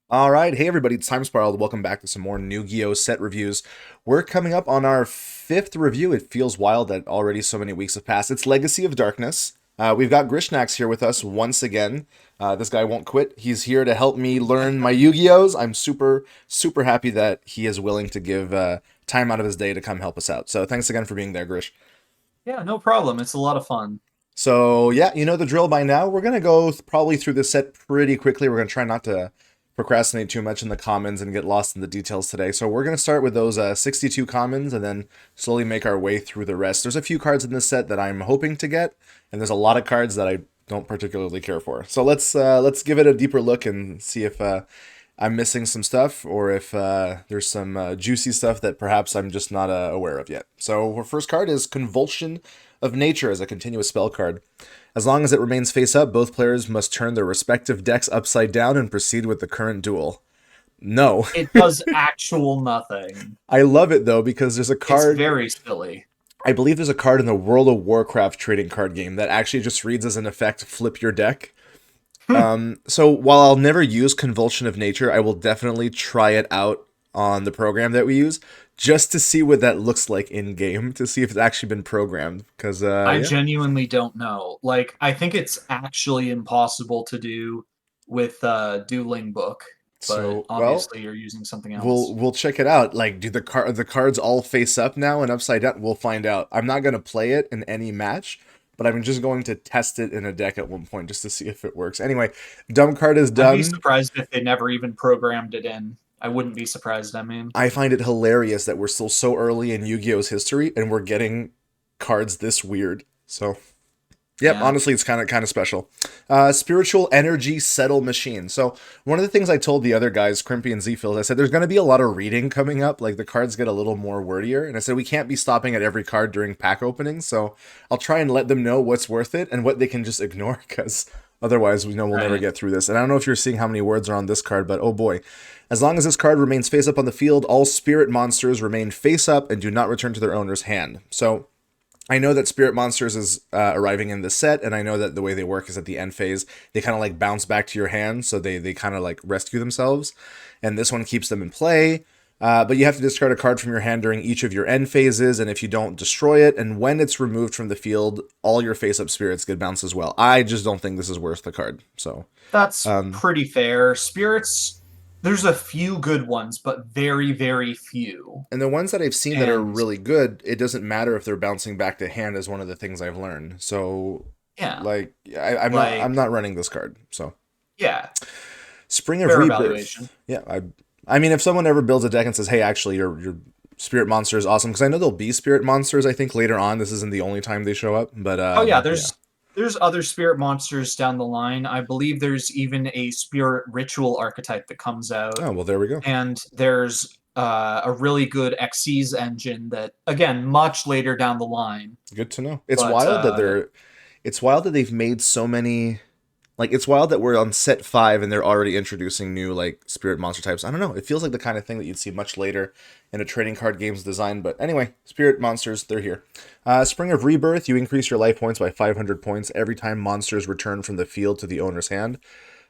All right, hey everybody, it's Time Spiraled. Welcome back to some more New Geo set reviews. We're coming up on our fifth review. It feels wild that already so many weeks have passed. It's Legacy of Darkness. We've got Grishnax here with us once again. This guy won't quit. He's here to help me learn my Yu-Gi-Ohs. I'm super happy that he is willing to give time out of his day to come help us out. So thanks again for being there, Grish. Yeah, no problem. It's a lot of fun. So yeah, you know the drill by now. We're gonna go probably through this set pretty quickly. We're gonna try not to procrastinate too much in the commons and get lost in the details today. So we're gonna start with those 62 commons and then slowly make our way through the rest. There's a few cards in this set that I'm hoping to get, and there's a lot of cards that I don't particularly care for. So let's give it a deeper look and see if I'm missing some stuff or if there's some juicy stuff that perhaps I'm just not aware of yet. So our first card is Convulsion of Nature as a continuous spell card. As long as it remains face up, both players must turn their respective decks upside down and proceed with the current duel. No. It does actual nothing. I love it though because there's a It's card, very silly. I believe there's a card in the World of Warcraft trading card game that actually just reads as an effect flip your deck. So while I'll never use Convulsion of Nature, I will definitely try it out on the program that we use just to see what that looks like in game to see if it's actually been programmed. Because I yeah, genuinely don't know. Like, I think it's actually impossible to do with Dueling Book, but so well, obviously you're using something we'll else. we'll check it out. Like, do the cards all face up now and upside down? We'll find out. I'm not gonna play it in any match, but I'm just going to test it in a deck at one point just to see if it works. Anyway, dumb card is I'd be done. surprised if they never even programmed it in. I wouldn't be surprised, I mean. I find it hilarious that we're still so early in Yu-Gi-Oh's history and we're getting cards this weird. So yep, Yeah. honestly, it's kind of special. Spiritual energy settle machine. So one of the things I told the other guys, Crimpy and Zfield, I said there's going to be a lot of reading coming up. Like the cards get a little more wordier, and I said we can't be stopping at every card during pack openings. So I'll try and let them know what's worth it and what they can just ignore, because otherwise we know we'll never Right. get through this. And I don't know if you're seeing how many words are on this card, but oh boy. As long as this card remains face up on the field, all spirit monsters remain face up and do not return to their owner's hand. So I know that Spirit Monsters is arriving in the set, and I know that the way they work is at the end phase, they kind of like bounce back to your hand, so they kind of like rescue themselves. And this one keeps them in play. But you have to discard a card from your hand during each of your end phases, and if you don't, destroy it. And when it's removed from the field, all your face up spirits get bounced as well. I just don't think this is worth the card. So, That's um, pretty fair. Spirits, there's a few good ones, but very, very few. and the ones that I've seen that are And really good, it doesn't matter if they're bouncing back to hand, is one of the things I've learned. So, yeah, like, I'm like, not running this card. So. yeah, Spring of fair Rebirth. evaluation. Yeah, I mean, if someone ever builds a deck and says, "Hey, actually, your spirit monster is awesome," because I know there'll be spirit monsters. I think later on, this isn't the only time they show up, but Oh yeah, yeah. there's other spirit monsters down the line. I believe there's even a spirit ritual archetype that comes out, Oh well, there we go. and there's a really good Xyz engine that, again, much later down the line. Good to know. It's But wild that it's wild that they've made so many. Like, it's wild that we're on set 5 and they're already introducing new like spirit monster types. I don't know. It feels like the kind of thing that you'd see much later in a trading card game's design. But anyway, spirit monsters, they're here. Spring of Rebirth, you increase your life points by 500 points every time monsters return from the field to the owner's hand.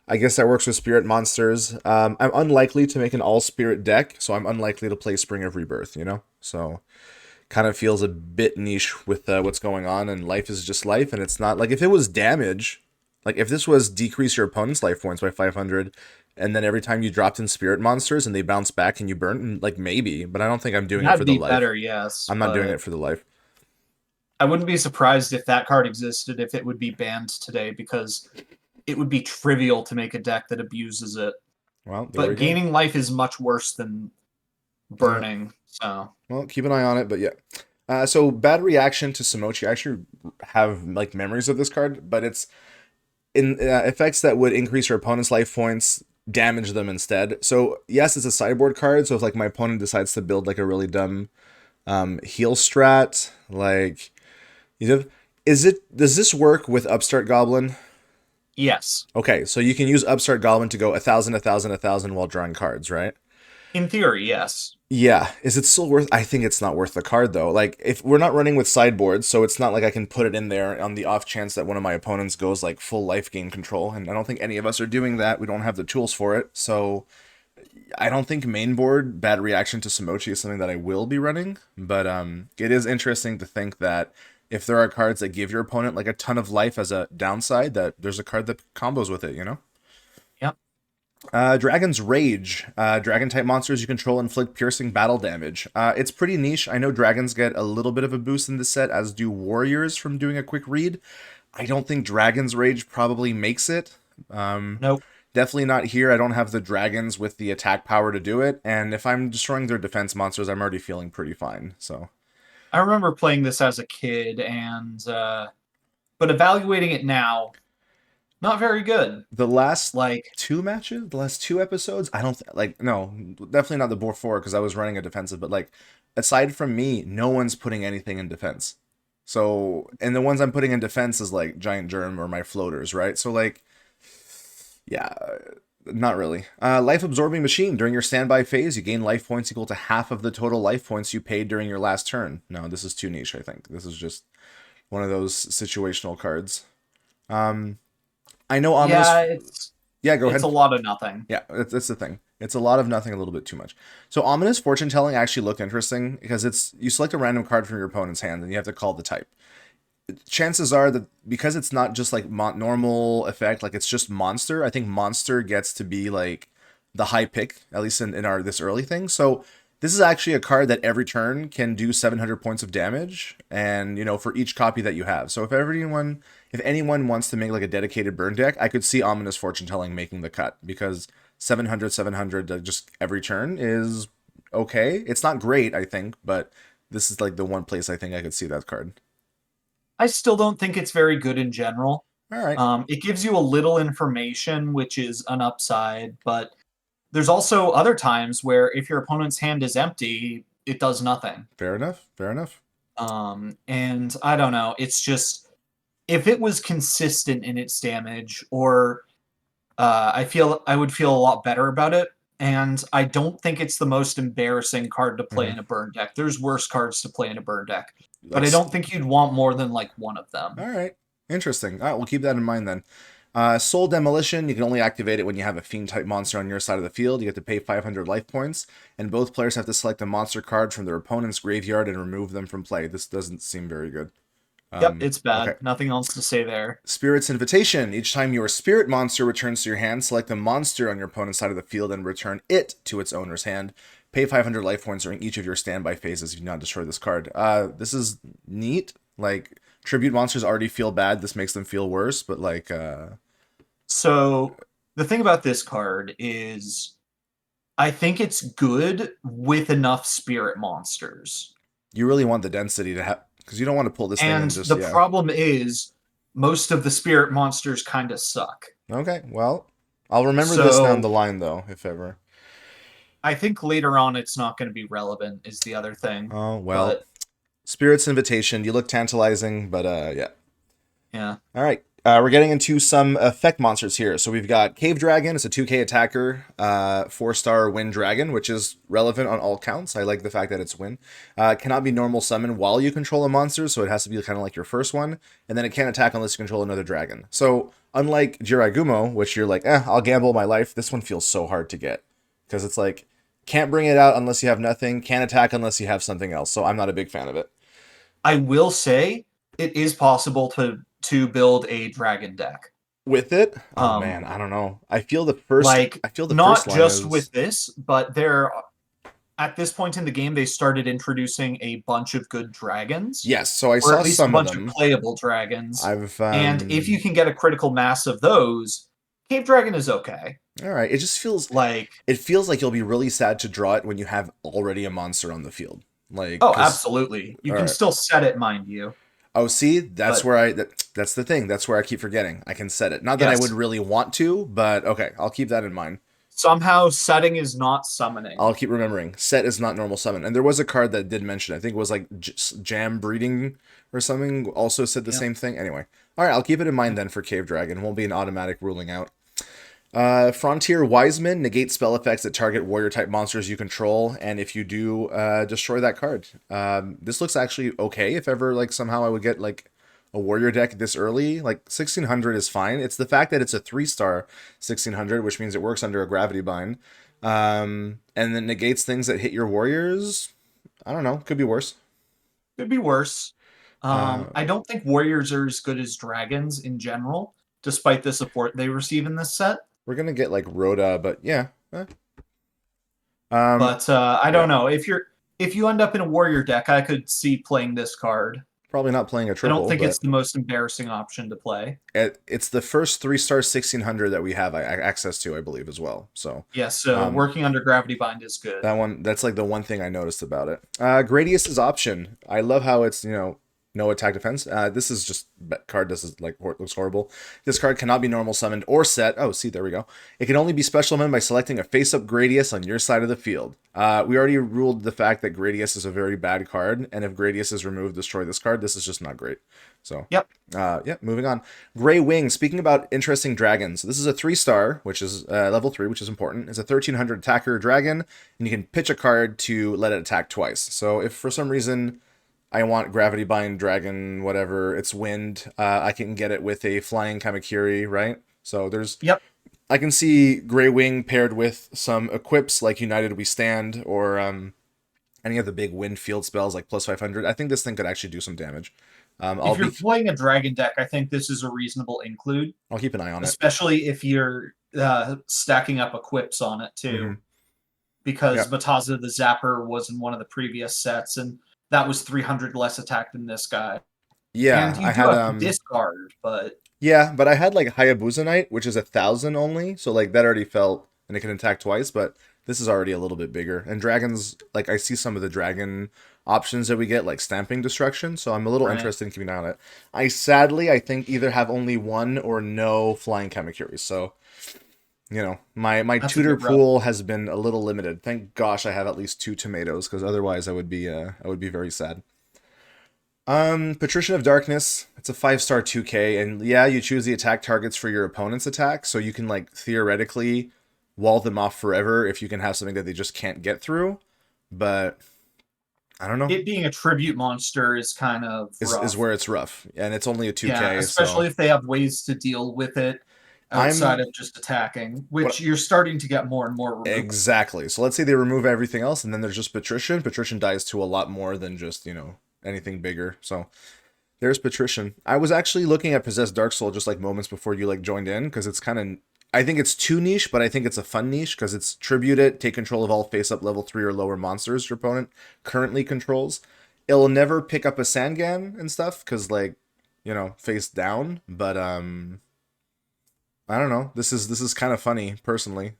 I guess that works with spirit monsters. I'm unlikely to make an all spirit deck, so I'm unlikely to play Spring of Rebirth, you know? So kind of feels a bit niche with what's going on, and life is just life, and it's not like if it was damage, like if this was decrease your opponent's life points by 500, and then every time you dropped in spirit monsters and they bounce back and you burn, like maybe, but I don't think I'm doing it for that'd the be life. better, yes. I'm not doing But it for the life. I wouldn't be surprised if that card existed if it would be banned today, because it would be trivial to make a deck that abuses it. Well, there we But go. gaining life is much worse than Yeah. burning. So Well, keep an eye on it, but yeah. So bad reaction to Samochi. I actually have like memories of this card, but it's in effects that would increase your opponent's life points, damage them instead. So yes, it's a sideboard card. So if like my opponent decides to build like a really dumb heal strat, like you know, does this work with Upstart Goblin? yes, Okay, so you can use Upstart Goblin to go 1,000, 1,000, 1,000 while drawing cards, right? in theory, yes. Yeah, is it still worth? I think it's not worth the card though. Like if we're not running with sideboards, so it's not like I can put it in there on the off chance that one of my opponents goes like full life gain control, and I don't think any of us are doing that. We don't have the tools for it, so I don't think main board bad reaction to Samochi is something that I will be running, but it is interesting to think that if there are cards that give your opponent like a ton of life as a downside, that there's a card that combos with it, you know? Yep. Dragon's Rage. Dragon type monsters you control inflict piercing battle damage. It's pretty niche. I know dragons get a little bit of a boost in this set, as do warriors from doing a quick read. I don't think Dragon's Rage probably makes it. Nope. Definitely not here. I don't have the dragons with the attack power to do it. And if I'm destroying their defense monsters, I'm already feeling pretty fine. So I remember playing this as a kid, and but evaluating it now, not very good. the last Like, two matches, the last two episodes, I don't like, no, definitely not the before because I was running a defensive, but like aside from me, no one's putting anything in defense. So, and the ones I'm putting in defense is like Giant Germ or my floaters, right? So like, yeah, not really. Life absorbing machine. During your standby phase, you gain life points equal to half of the total life points you paid during your last turn. No, this is too niche, I think. This is just one of those situational cards. I know yeah, ominous. Yeah, go it's ahead. a lot of nothing. Yeah, that's the thing. It's a lot of nothing, a little bit too much. So ominous fortune telling actually looked interesting because it's you select a random card from your opponent's hand and you have to call the type. Chances are that because it's not just like normal effect, like it's just monster. I think monster gets to be like the high pick, at least in our this early thing. So this is actually a card that every turn can do 700 points of damage, and you know for each copy that you have. So if anyone wants to make like a dedicated burn deck, I could see ominous fortune telling making the cut because 700 just every turn is okay. It's not great, I think, but this is like the one place I think I could see that card. I still don't think it's very good in general. All right. It gives you a little information, which is an upside, but there's also other times where if your opponent's hand is empty, it does nothing. Fair enough. Fair enough. And I don't know. It's just if it was consistent in its damage, or I would feel a lot better about it. And I don't think it's the most embarrassing card to play Mm-hmm. in a burn deck. There's worse cards to play in a burn deck, but Like, I don't think you'd want more than like one of them. all right, interesting. All right, we'll keep that in mind then. Soul Demolition, you can only activate it when you have a Fiend type monster on your side of the field. You have to pay 500 life points, and both players have to select a monster card from their opponent's graveyard and remove them from play. This doesn't seem very good. Yep, it's Okay. bad. Nothing else to say there. Spirit's Invitation. Each time your spirit monster returns to your hand, select a monster on your opponent's side of the field and return it to its owner's hand. Pay 500 life points during each of your standby phases if you do not destroy this card. This is neat. Like, tribute monsters already feel bad. This makes them feel worse, but like, So the thing about this card is I think it's good with enough spirit monsters. you really want the density to have, because you don't want to pull this thing And and just, the yeah. problem is most of the spirit monsters kind of suck. Okay, well, I'll remember this down So the line, though, if ever. I think later on it's not going to be relevant is the other thing. Oh, well, But Spirit's Invitation. You look tantalizing, but yeah. yeah. All right. We're getting into some effect monsters here. So we've got Cave Dragon. It's a 2K attacker, 4-star Wind Dragon, which is relevant on all counts. I like the fact that it's Wind. Cannot be normal summon while you control a monster, so it has to be kind of like your first one. And then it can't attack unless you control another dragon. So unlike Jiraigumo, which you're like, I'll gamble my life, this one feels so hard to get. Because it's like, can't bring it out unless you have nothing, can't attack unless you have something else. So I'm not a big fan of it. I will say it is possible to build a dragon deck. With it, oh man, Um I don't know. I feel the first. like I feel the first not line just is with this, but they're at this point in the game they started introducing a bunch of good dragons, yes. So I or saw at least a some of bunch of them. playable dragons. I've And if you can get a critical mass of those, Cave Dragon is okay. all right. It just feels Like, it feels like you'll be really sad to draw it when you have already a monster on the field. Like oh, because absolutely. You all can right. still set it, mind you. Oh, see, that's But where that's the thing. That's where I keep forgetting. I can set it. Not that I would yes, really want to, but okay, I'll keep that in mind. somehow setting is not summoning. I'll keep remembering. Set is not normal summon. And there was a card that did mention, I think it was like Jam Breeding or something, also said the Yep. same thing. Anyway. All right, I'll keep it in mind then for Cave Dragon. Won't be an automatic ruling out. Frontier Wiseman negate spell effects that target warrior type monsters you control, and if you do, destroy that card. This looks actually okay. If ever like somehow I would get like a warrior deck this early. Like 1600 is fine. It's the fact that it's a 3-star 1600, which means it works under a gravity bind, and then negates things that hit your warriors. I don't know. Could be worse. Could be worse. Uh, I don't think warriors are as good as dragons in general, despite the support they receive in this set. we're gonna get like Rhoda, but yeah. Um, But I yeah. don't know if you end up in a warrior deck, I could see playing this card. Probably not playing a I don't triple, think but it's the most embarrassing option to play. it's the first 3-star 1600 that we have access to, I believe, as well. So, Yeah, so um, working under gravity bind is good. that one, that's like the one thing I noticed about it. Gradius's option. I love how it's, no attack defense. This is just card. This is like looks horrible. This card cannot be normal summoned or set. Oh, see, there we go. It can only be special summoned by selecting a face-up Gradius on your side of the field. We already ruled the fact that Gradius is a very bad card, and if Gradius is removed, destroy this card. This is just not great. So, Yep. yeah, moving on. Gray Wing. Speaking about interesting dragons, this is a 3-star, which is level 3, which is important. It's a 1300 attacker dragon, and you can pitch a card to let it attack twice. So if for some reason I want Gravity Bind Dragon, whatever, it's wind, I can get it with a Flying Kamakiri, right? So Yep. I can see Grey Wing paired with some equips like United We Stand, or any of the big wind field spells like plus 500. I think this thing could actually do some damage. If you're playing a dragon deck, I think this is a reasonable include, I'll keep an eye on it. especially if you're stacking up equips on it Mm-hmm. too, because Yeah, Bataza the Zapper was in one of the previous sets, and that was 300 less attack than this guy. And yeah, you I do had have to discard, but yeah, but I had like Hayabusa Knight, which is 1,000 only, so like that already felt, and it can attack twice, but this is already a little bit bigger. And dragons, like I see some of the dragon options that we get, like Stamping Destruction, so I'm a little right. interested in keeping an eye on it. I think either have only one or no Flying Kamikiris, so my That's a tutor bit rough. pool has been a little limited. Thank gosh I have at least 2 tomatoes, because otherwise I would be very sad. Patrician of Darkness. It's a 5-star 2K, and yeah, you choose the attack targets for your opponent's attack, so you can like theoretically wall them off forever if you can have something that they just can't get through. But I don't know. It being a tribute monster is kind of Is rough. where it's rough, and it's only a Yeah, 2K, so especially if they have ways to deal with it outside I'm of just attacking, which what you're starting to get more and more removed. exactly. So let's say they remove everything else, and then there's just Patrician. Patrician dies to a lot more than just anything bigger. So there's Patrician. I was actually looking at Possessed Dark Soul just like moments before you like joined in, because it's kind of, I think it's too niche, but I think it's a fun niche because it's tribute it, take control of all face up level 3 or lower monsters your opponent currently controls. It'll never pick up a Sangan and stuff because like, face down, but I don't know. This is kind of funny personally.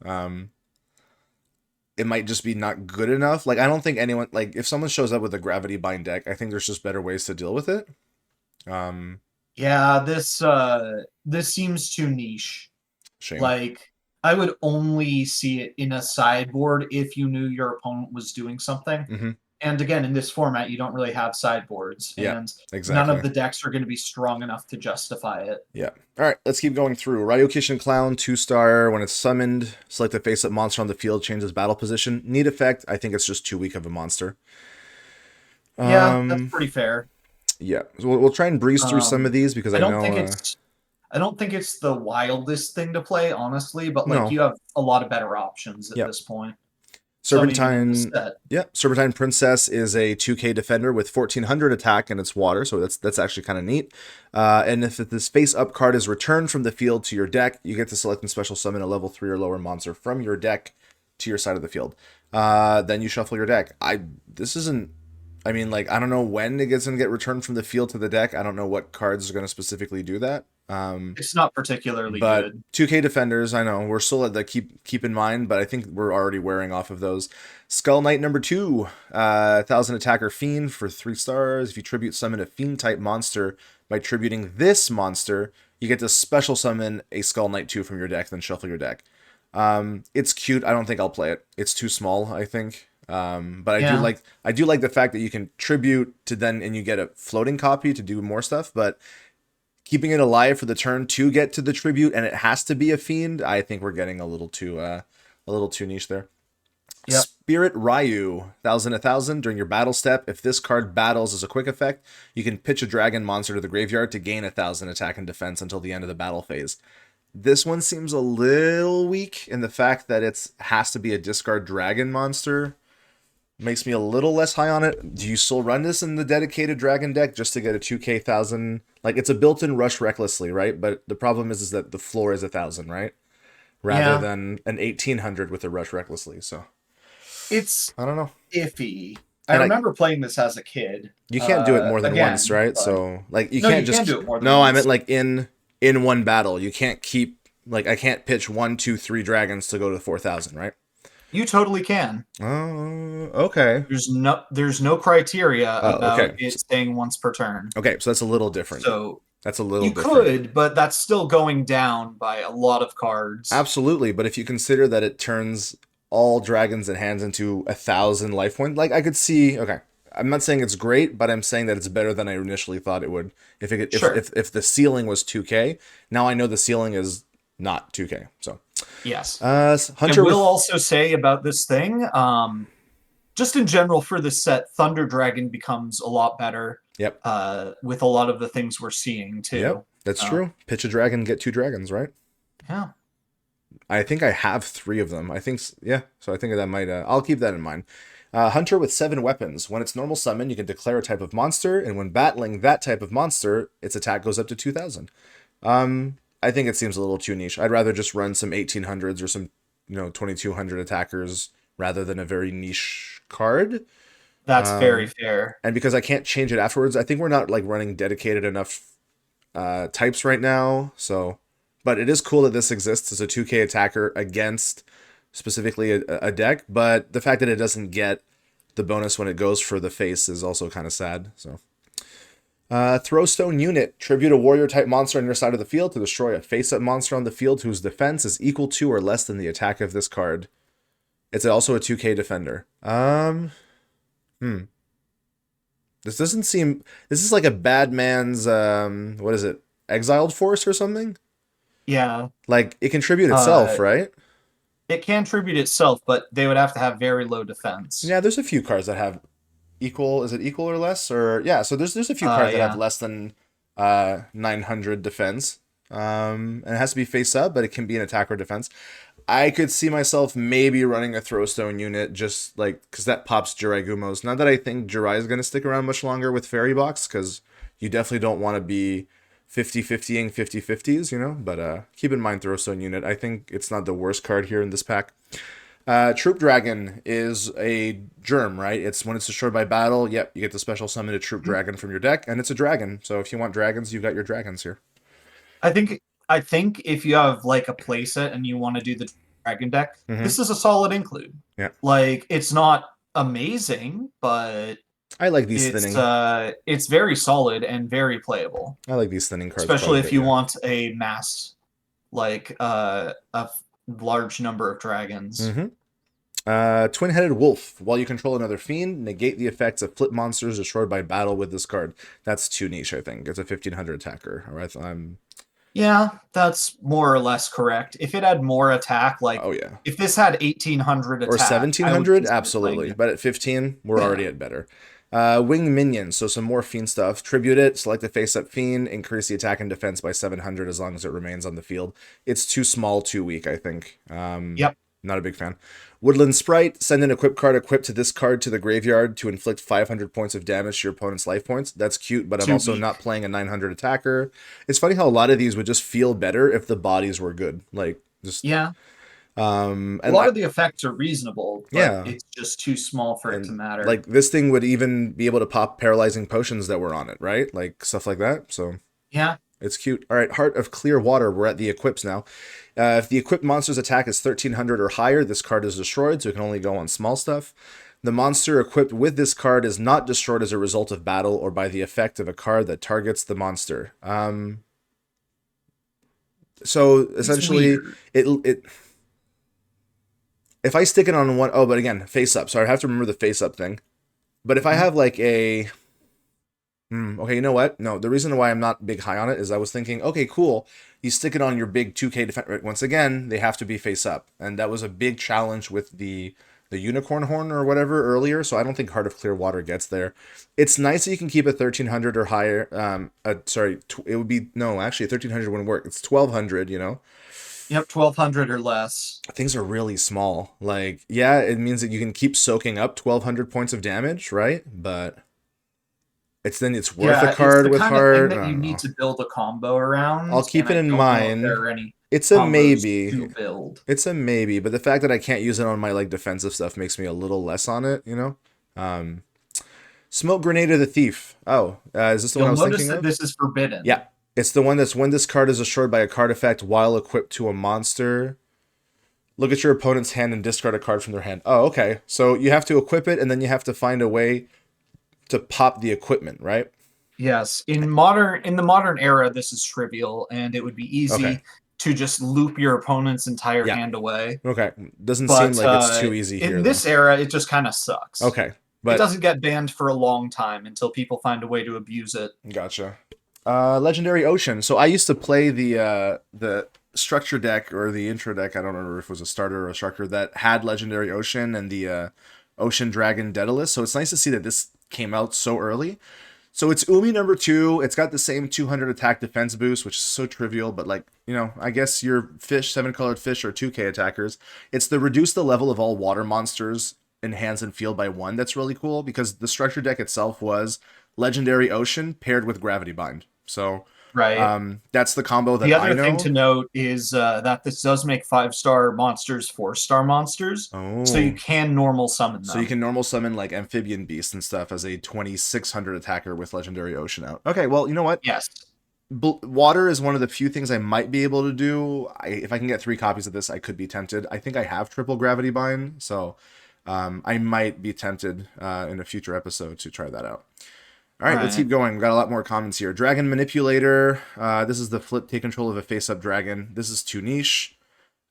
It might just be not good enough. Like I don't think anyone, like if someone shows up with a gravity bind deck, I think there's just better ways to deal with it. Um Yeah, this seems too niche. Shame. Like I would only see it in a sideboard if you knew your opponent was doing something. Mm-hmm. And again, in this format, you don't really have sideboards, Yeah, and none of exactly. the decks are going to be strong enough to justify it. Yeah. All right, let's keep going through. Ryo Clown, 2-star. When it's summoned, select a face-up monster on the field, changes battle position. Neat effect. I think it's just too weak of a monster. Yeah, that's Um, pretty fair. yeah. So we'll try and breeze through some of Um, these because I I don't know. think it's I don't think it's the wildest thing to play, honestly, but like No. you have a lot of better options at Yeah. this point. Some even in this Serpentine. set. Yeah, Serpentine Princess is a 2K defender with 1400 attack and it's water, so that's actually kind of neat. And if this face up card is returned from the field to your deck, you get to select and special summon a level 3 or lower monster from your deck to your side of the field. Then you shuffle your deck. This isn't. I mean, like I don't know when it gets going to get returned from the field to the deck. I don't know what cards are going to specifically do that. It's not particularly But good. 2K defenders, I know we're still at the keep in mind, but I think we're already wearing off of those. Skull Knight number 2, 1,000 attacker fiend for 3 stars. If you tribute summon a fiend type monster by tributing this monster, you get to special summon a Skull Knight 2 from your deck, then shuffle your deck. It's cute. I don't think I'll play it. It's too small, I think. But Yeah. I do like the fact that you can tribute to then and you get a floating copy to do more stuff, but keeping it alive for the turn to get to the tribute and it has to be a fiend, I think we're getting a little too niche there. Yep. Spirit Ryu, 1,000. During your battle step, if this card battles as a quick effect, you can pitch a dragon monster to the graveyard to gain 1,000 attack and defense until the end of the battle phase. This one seems a little weak in the fact that it has to be a discard dragon monster. Makes me a little less high on it. Do you still run this in the dedicated dragon deck just to get a 2k 1,000? Like, it's a built-in rush recklessly, right? But the problem is that the floor is 1,000, right? Rather Yeah, than an 1,800 with a rush recklessly. So it's I don't know. iffy. I And remember playing this as a kid. you can't do it more than once, Again, right? but So like you no, can't you can just do it more than no. I meant once. like in one battle. You can't keep like I can't pitch 1, 2, 3 dragons to go to 4,000, right? You totally can. Oh, okay. There's no criteria Oh, about okay. it staying once per turn. Okay, so that's a little different. So That's a little you different. could, but that's still going down by a lot of cards. Absolutely, but if you consider that it turns all dragons and hands into 1,000 life points, like I could see. Okay, I'm not saying it's great, but I'm saying that it's better than I initially thought it would. If it could, Sure. if the ceiling was 2K, now I know the ceiling is not 2K. So, Yes. I Hunter will with also say about this thing, just in general for this set, Thunder Dragon becomes a lot better yep, with a lot of the things we're seeing yep, too. that's Uh, true. Pitch a dragon, get 2 dragons, right? yeah. I think I have 3 of them. I think yeah, so I think that might. I'll keep that in mind. Hunter with 7 weapons. When it's normal summon, you can declare a type of monster, and when battling that type of monster, its attack goes up to 2,000. I think it seems a little too niche. I'd rather just run some 1,800s or some 2,200 attackers rather than a very niche card. That's very fair. And because I can't change it afterwards, I think we're not like running dedicated enough types right now. So, but it is cool that this exists as a 2K attacker against specifically a deck. But the fact that it doesn't get the bonus when it goes for the face is also kind of sad. So, Throwstone Unit. Tribute a warrior type monster on your side of the field to destroy a face up monster on the field whose defense is equal to or less than the attack of this card. It's also a 2K defender. This doesn't seem. This is like a bad man's. What is it? Exiled Force or something? Yeah. Like it can tribute itself, Uh, right? it can tribute itself, but they would have to have very low defense. Yeah, there's a few cards that have equal. Is it equal or less? Or yeah, so there's a few cards that have Yeah. less than 900 defense. And it has to be face up, but it can be an attack or defense. I could see myself maybe running a Throwstone unit just like because that pops Jirai Gumos. Not that I think Jirai is going to stick around much longer with Fairy Box because you definitely don't want to be 50-50ing 50-50s, But keep in mind Throwstone unit. I think it's not the worst card here in this pack. Troop Dragon is a germ, right? It's when it's destroyed by battle. Yep, you get the special summon a Troop Dragon from your deck, and it's a dragon. So if you want dragons, you've got your dragons here. I think I think if you have like a playset and you want to do the dragon deck, Mm-hmm. this is a solid include. Yeah, Like it's not amazing, but I like these thinning. it's very solid and very playable. I like these thinning cards quite a Especially if bit. you Yeah. want a mass like a large number of dragons. Mm-hmm. Twin-headed wolf. While you control another fiend, negate the effects of flip monsters destroyed by battle with this card. That's too niche, I think. It's a 1,500 attacker. All right, Yeah, that's more or less correct. If it had more attack, like oh yeah, if this had 1,800 or attack, I would 1,700, consider playing absolutely. it. But at 15, we're Yeah. already at better. Winged minions, so some more fiend stuff. Tribute it, select a face-up fiend, increase the attack and defense by 700 as long as it remains on the field. It's too small, too weak, I think. Yep. Not a big fan. Woodland Sprite, send an equip card equipped to this card to the graveyard to inflict 500 points of damage to your opponent's life points. That's cute, but I'm Too also weak. not playing a 900 attacker. It's funny how a lot of these would just feel better if the bodies were good. Like, just, Yeah. um, A and lot I, of the effects are reasonable, but yeah. it's just too small for it to And matter. like this thing would even be able to pop paralyzing potions that were on it, right? Like stuff like that. So Yeah. it's cute. All right, Heart of Clear Water. We're at the equips now. If the equipped monster's attack is 1,300 or higher, this card is destroyed, so it can only go on small stuff. The monster equipped with this card is not destroyed as a result of battle or by the effect of a card that targets the monster. So It's essentially, weird. it if I stick it on one, oh, but again, face up. So I have to remember the face up thing. But if I have like a okay, you know what? No, the reason why I'm not big high on it is I was thinking, okay, cool. You stick it on your big 2K defense. Once again, they have to be face up, and that was a big challenge with the the unicorn horn or whatever earlier, so I don't think Heart of Clear Water gets there. It's nice that you can keep a 1300 or higher. It would be no, actually, a 1300 wouldn't work. It's 1200. You know, Yep, 1200 or less. things are really small. Like, yeah, it means that you can keep soaking up 1200 points of damage, right? But it's worth a Yeah, it's card the with kind of thing heart. I that you don't need know. to build a combo I'll around, keep and it I in don't know if mind. there are any It's a combos maybe. to build. It's a maybe, but the fact that I can't use it on my like defensive stuff makes me a little less on it, you know? Um, Smoke Grenade of the Thief. Oh, is this the one I You'll was notice thinking that of? this is forbidden. Yeah. It's the one that's when this card is destroyed by a card effect while equipped to a monster. Look at your opponent's hand and discard a card from their hand. Oh, okay. So you have to equip it and then you have to find a way to pop the equipment, right? Yes, in the modern era, this is trivial, and it would be Okay. easy to just loop your opponent's entire Yeah. hand away. Okay. Doesn't seem But like it's too easy here in though. this era, it just kind of sucks. Okay. It But doesn't get banned for a long time until people find a way to abuse it. gotcha. Legendary Ocean. So I used to play the structure deck or the intro deck. I don't remember if it was a starter or a structure that had Legendary Ocean and the Ocean Dragon Daedalus. So it's nice to see that this came out so early. So it's Umi number 2. It's got the same 200 attack defense boost, which is so trivial, but like, you know, I guess your fish, 7-colored fish, are 2k attackers. It's the reduce the level of all water monsters in hands and field by 1 that's really cool because the structure deck itself was Legendary Ocean paired with Gravity Bind. So Right. that's the combo The that I other thing to know. note is that this does make 5-star monsters 4-star monsters, so you Oh, can normal summon so you them. can normal summon like amphibian beasts and stuff as a 2600 attacker with Legendary Ocean out. Okay, well, you know what? Yes. Water is one of the few things I might be able to do. If I can get 3 copies of this, I could be tempted. I think I have triple gravity bind, so I might be tempted in a future episode to try that out. All All right, let's keep right. going. We've got a lot more comments here. Dragon Manipulator. This is the flip, take control of a face-up dragon. This is too niche.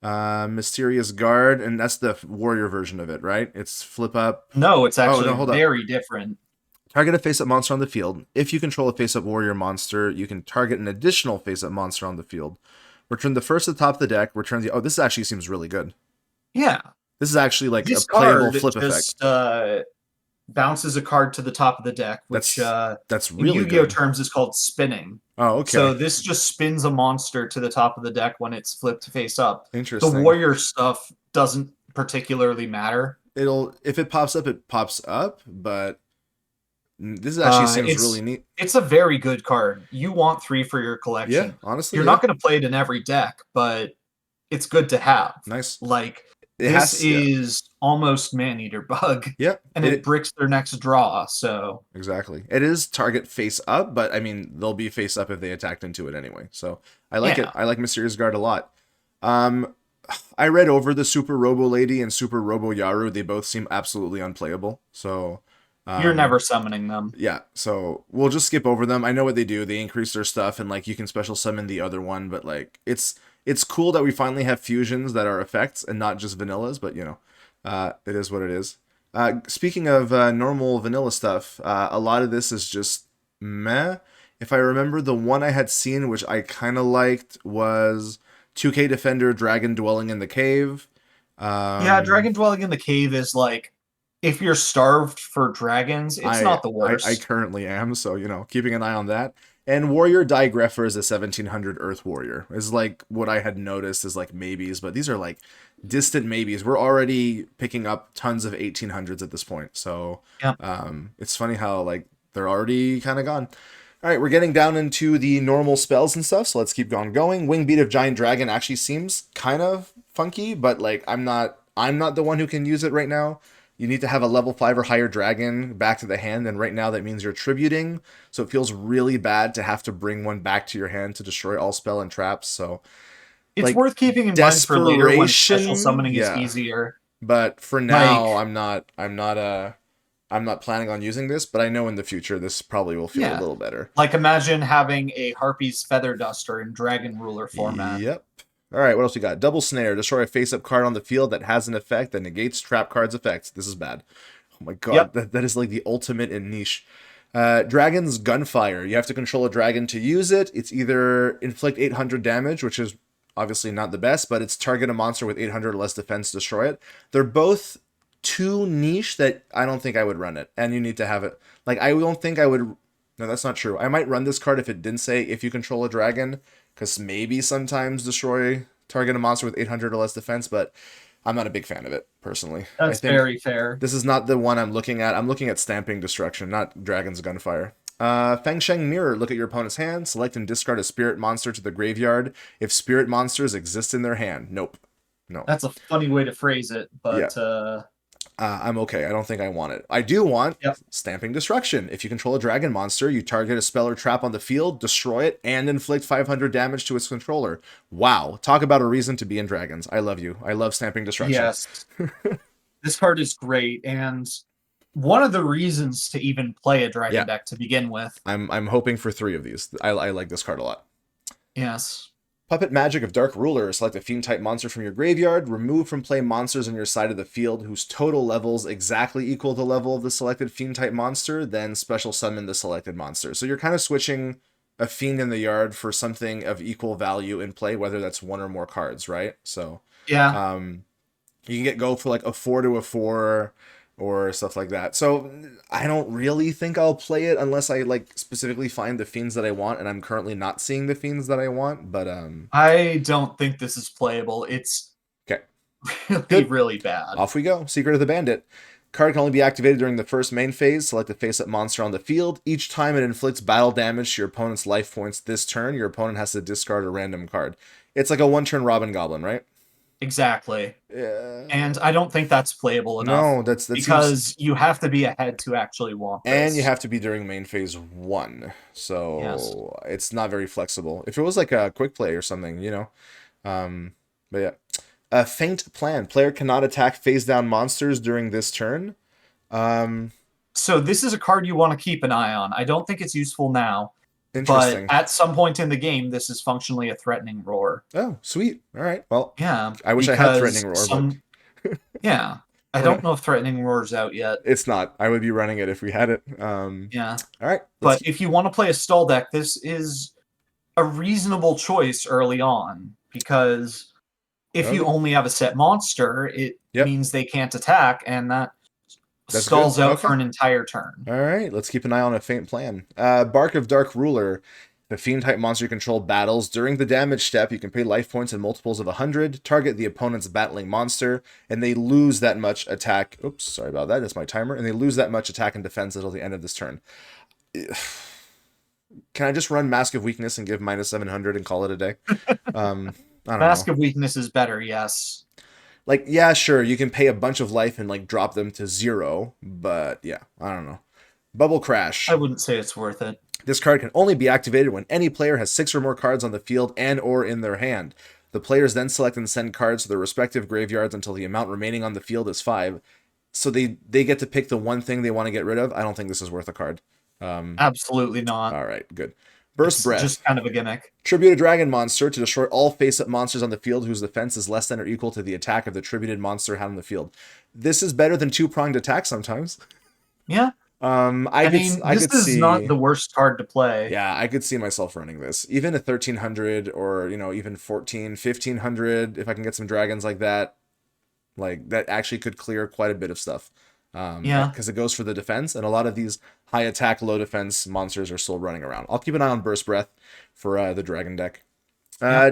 Mysterious Guard, and that's the warrior version of it, right? It's flip up. No, it's Oh, actually no, hold up. very different. Target a face-up monster on the field. If you control a face-up warrior monster, you can target an additional face-up monster on the field. Return the first to the top of the deck. Return the... Oh, this actually seems really good. Yeah. This is actually like a This playable card flip effect. just bounces a card to the top of the deck, which That's in really Yu-Gi-Oh good. terms is called spinning. Oh, So okay. this just spins a monster to the top of the deck when it's flipped face up. The Interesting. warrior stuff doesn't particularly matter. It'll if it pops up, it pops up, but this actually seems really It's neat. a very good card. You want 3 for your Yeah, collection. honestly, You're yeah. not going to play it in every deck, but it's good to have. Nice. Like It this has, yeah. is almost Maneater Bug, Yeah, and it bricks their next draw. So exactly. It is target face up, but I mean they'll be face up if they attacked into it anyway. So I like it. yeah, I like Mysterious Guard a lot. Um, I read over the Super Robo Lady and Super Robo Yaru. They both seem absolutely unplayable. So you're never summoning them. yeah, so we'll just skip over them. I know what they do. They increase their stuff and like you can special summon the other one, but like it's cool that we finally have fusions that are effects and not just vanillas, but you know, it is what it is. Speaking of normal vanilla stuff, a lot of this is just meh. If I remember, the one I had seen, which I kind of liked, was 2K Defender Dragon Dwelling in the Cave. Yeah, Um, Dragon Dwelling in the Cave is like if you're starved for dragons, it's I, not the I worst. currently am, so you know, keeping an eye on that. And Warrior Digrepher is a 1700 Earth Warrior. Is like what I had noticed is like maybes, but these are like distant maybes. We're already picking up tons of 1800s at this point, so Yep. it's funny how like they're already kind of gone. All right, we're getting down into the normal spells and stuff, so let's keep on going. Wing Beat of Giant Dragon actually seems kind of funky, but like I'm not the one who can use it right now. You need to have a level 5 or higher dragon back to the hand, and right now that means you're tributing, so it feels really bad to have to bring one back to your hand to destroy all spell and traps. So It's like worth keeping in mind for later when special desperation, summoning is yeah. easier. But for Like, now, I'm not planning on using this, but I know in the future this probably will feel a yeah. little better. Like imagine having a Harpy's Feather Duster in Dragon Ruler format. Yep. All right, what else we got? Double Snare. Destroy a face-up card on the field that has an effect that negates trap cards' effects. This is bad. Oh my god, Yep. that is like the ultimate in niche. Dragon's Gunfire. You have to control a dragon to use it. It's either inflict 800 damage, which is obviously not the best, but it's target a monster with 800 or less defense, destroy it. They're both too niche that I don't think I would run it. And you need to have it. Like, I don't think I would. No, that's not true. I might run this card if it didn't say if you control a dragon, because maybe sometimes destroy target a monster with 800 or less defense, but I'm not a big fan of it, personally. I That's think very fair. this is not the one I'm looking at. I'm looking at Stamping Destruction, not Dragon's Gunfire. Feng Sheng Mirror. Look at your opponent's hand. Select and discard a spirit monster to the graveyard if spirit monsters exist in their hand. Nope. No. That's a funny way to phrase it, Yeah. but I'm okay. I don't think I want it. I do want yep. Stamping Destruction. If you control a dragon monster, you target a spell or trap on the field, destroy it, and inflict 500 damage to its controller. Wow. Talk about a reason to be in Dragons. I love you. I love Stamping Destruction. Yes. This card is great, and one of the reasons to even play a dragon Yeah. deck to begin with. I'm hoping for 3 of these. I like this card a lot. Yes. Puppet Magic of Dark Ruler. Select a fiend-type monster from your graveyard. Remove from play monsters on your side of the field whose total levels exactly equal the level of the selected fiend-type monster. Then special summon the selected monster. So you're kind of switching a fiend in the yard for something of equal value in play, whether that's 1 or more cards, right? So Yeah. you can go for like a 4 to a 4 or stuff like that. So I don't really think I'll play it unless I like specifically find the fiends that I want, and I'm currently not seeing the fiends that I want. But I don't think this is playable. It's okay, really, good. really bad. Off we go. Secret of the Bandit. Card can only be activated during the first main phase. Select a face-up monster on the field. Each time it inflicts battle damage to your opponent's life points this turn, your opponent has to discard a random card. It's like a one-turn Robin Goblin, right? Exactly. Yeah. And I don't think that's playable enough No, that because seems. you have to be ahead to actually want And you this. have to be during main phase 1, Yes. so it's not very flexible. If it was like a quick play or something, you know. But yeah. A Feint Plan. Player cannot attack face down monsters during this turn. So this is a card you want to keep an eye on. I don't think it's useful now, but Interesting. at some point in the game, this is functionally a threatening roar. Oh, sweet. All right. Well, Yeah, I wish I had because Threatening Roar, but yeah, I we're not. don't know if threatening roar's out yet. It's not. I would be running it if we had it. Yeah, All right. Let's but keep. if you want to play a stall deck, this is a reasonable choice early on because if you Okay. only have a set monster, it Yep. means they can't attack, and that That's good. stalls out for Okay. an entire turn. All right, let's keep an eye on a Faint Plan. Bark of Dark Ruler. The fiend type monster you control battles. During the damage step, you can pay life points in multiples of 100, target the opponent's battling monster, and they lose that much attack. Oops, sorry about that. That's my timer. And they lose that much attack and defense until the end of this turn. Can I just run Mask of Weakness and give minus 700 and call it a day? I don't know. Mask of Weakness is better, yes. Like, yeah, sure, you can pay a bunch of life and like drop them to 0, but yeah, I don't know. Bubble Crash. I wouldn't say it's worth it. This card can only be activated when any player has 6 or more cards on the field and or in their hand. The players then select and send cards to their respective graveyards until the amount remaining on the field is 5. So they get to pick the one thing they want to get rid of. I don't think this is worth a card. Absolutely not. All right, good. Burst It's Breath. just kind of a gimmick. Tribute a dragon monster to destroy all face-up monsters on the field whose defense is less than or equal to the attack of the tributed monster had on the field. This is better than two-pronged attack sometimes. Yeah. I mean, I this could is see. not the worst card to play. Yeah, I could see myself running this. Even a 1300 or, even 14, 1500 if I can get some dragons like that. Like that actually could clear quite a bit of stuff. Yeah. Because it goes for the defense, and a lot of these high attack, low defense monsters are still running around. I'll keep an eye on Burst Breath for the dragon deck.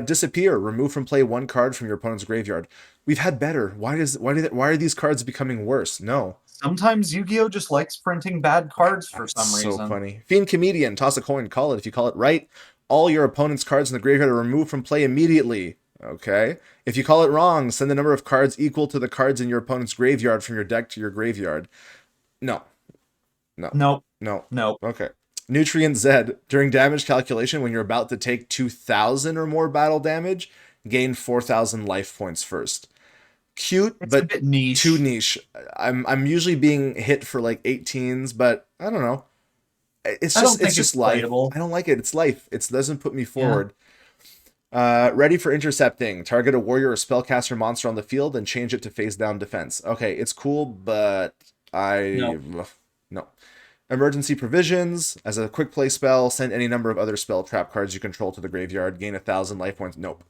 Disappear. Remove from play 1 card from your opponent's graveyard. We've had better. Why are these cards becoming worse? No. Sometimes Yu-Gi-Oh just likes printing bad cards for It's some so reason. funny. Fiend Comedian. Toss a coin. Call it. If you call it right, all your opponent's cards in the graveyard are removed from play immediately. Okay. If you call it wrong, send the number of cards equal to the cards in your opponent's graveyard from your deck to your graveyard. No. No. Nope. No. Nope. Okay. Nutrient Z. During damage calculation, when you're about to take 2,000 or more battle damage, gain 4,000 life points first. Cute, It's a but bit niche. too niche. I'm usually being hit for like 18s, but I don't know. It's I don't just think it's just it's life. playable. I don't like it. It's life. It doesn't put me Yeah. forward. Ready for intercepting. Target a warrior or spellcaster monster on the field and change it to face down defense. Okay, it's cool, but No. no. Emergency provisions. As a quick play spell, send any number of other spell trap cards you control to the graveyard. Gain 1,000 life points. Nope.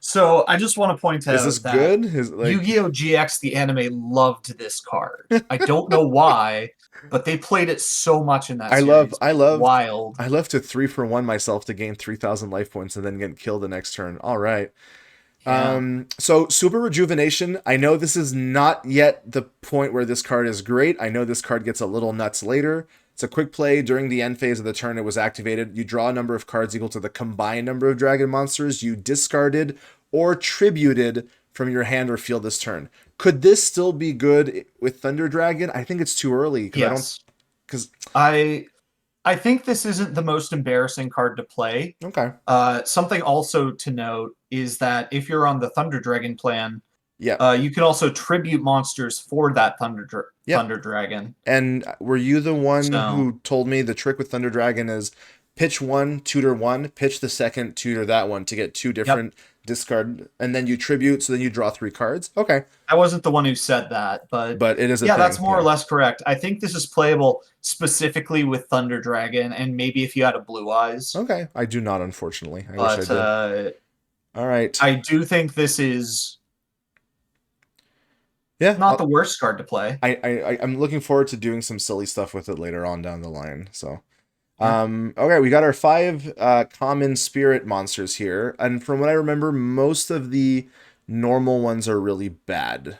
So I just want to point Is this out that good? Is like Yu-Gi-Oh! GX the anime loved this card. I don't know why, but they played it so much in that I love series. I It's loved wild. I love to 3 for 1 myself to gain 3,000 life points and then get killed the next turn. All right. Yeah. So Super Rejuvenation, I know this is not yet the point where this card is great. I know this card gets a little nuts later. It's a quick play during the end phase of the turn. It was activated. You draw a number of cards equal to the combined number of dragon monsters you discarded or tributed from your hand or field this turn. Could this still be good with Thunder Dragon? I think it's too early because I don't. Yes. Because I I think this isn't the most embarrassing card to play. okay, Something also to note is that if you're on the Thunder Dragon plan, yeah, you can also tribute monsters for that yep. Thunder Dragon. And were you the one So who told me the trick with Thunder Dragon is pitch one, tutor one, pitch the second, tutor that one to get two yep. different discard, and then you tribute, so then you draw 3 cards? Okay. I wasn't the one who said that, but But it is a yeah, that's thing, more or yeah. less correct. I think this is playable specifically with Thunder Dragon, and maybe if you had a Blue Eyes. Okay. I do not, unfortunately. I wish I But did. All right. I do think this is Yeah, not the worst card to play. I'm looking forward to doing some silly stuff with it later on down the line. So Yeah, okay, we got our 5 common spirit monsters here, and from what I remember, most of the normal ones are really bad.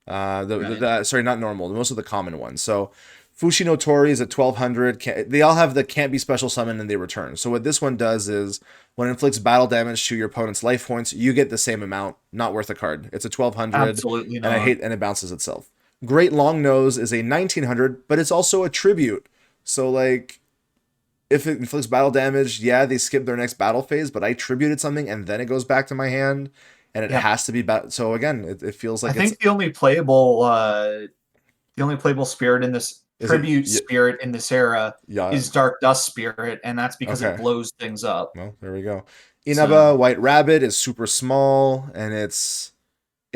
right. Sorry, not normal. Most of the common ones. So Fushi no Tori is at 1200. They all have the can't be special summon and they return. So what this one does is when it inflicts battle damage to your opponent's life points, you get the same amount. Not worth a card. It's a 1200, Absolutely and I not. hate and it bounces itself. Great Long Nose is a 1900, but it's also a tribute. So like if it inflicts battle damage, yeah, they skip their next battle phase, but I tributed something and then it goes back to my hand and it Yeah, has to be so again, it feels I like it's think the only playable spirit in this is it tribute spirit in this era yeah, is Dark Dust Spirit, and that's because it okay. blows things up. Well, there we go. So Inaba White Rabbit is super small and it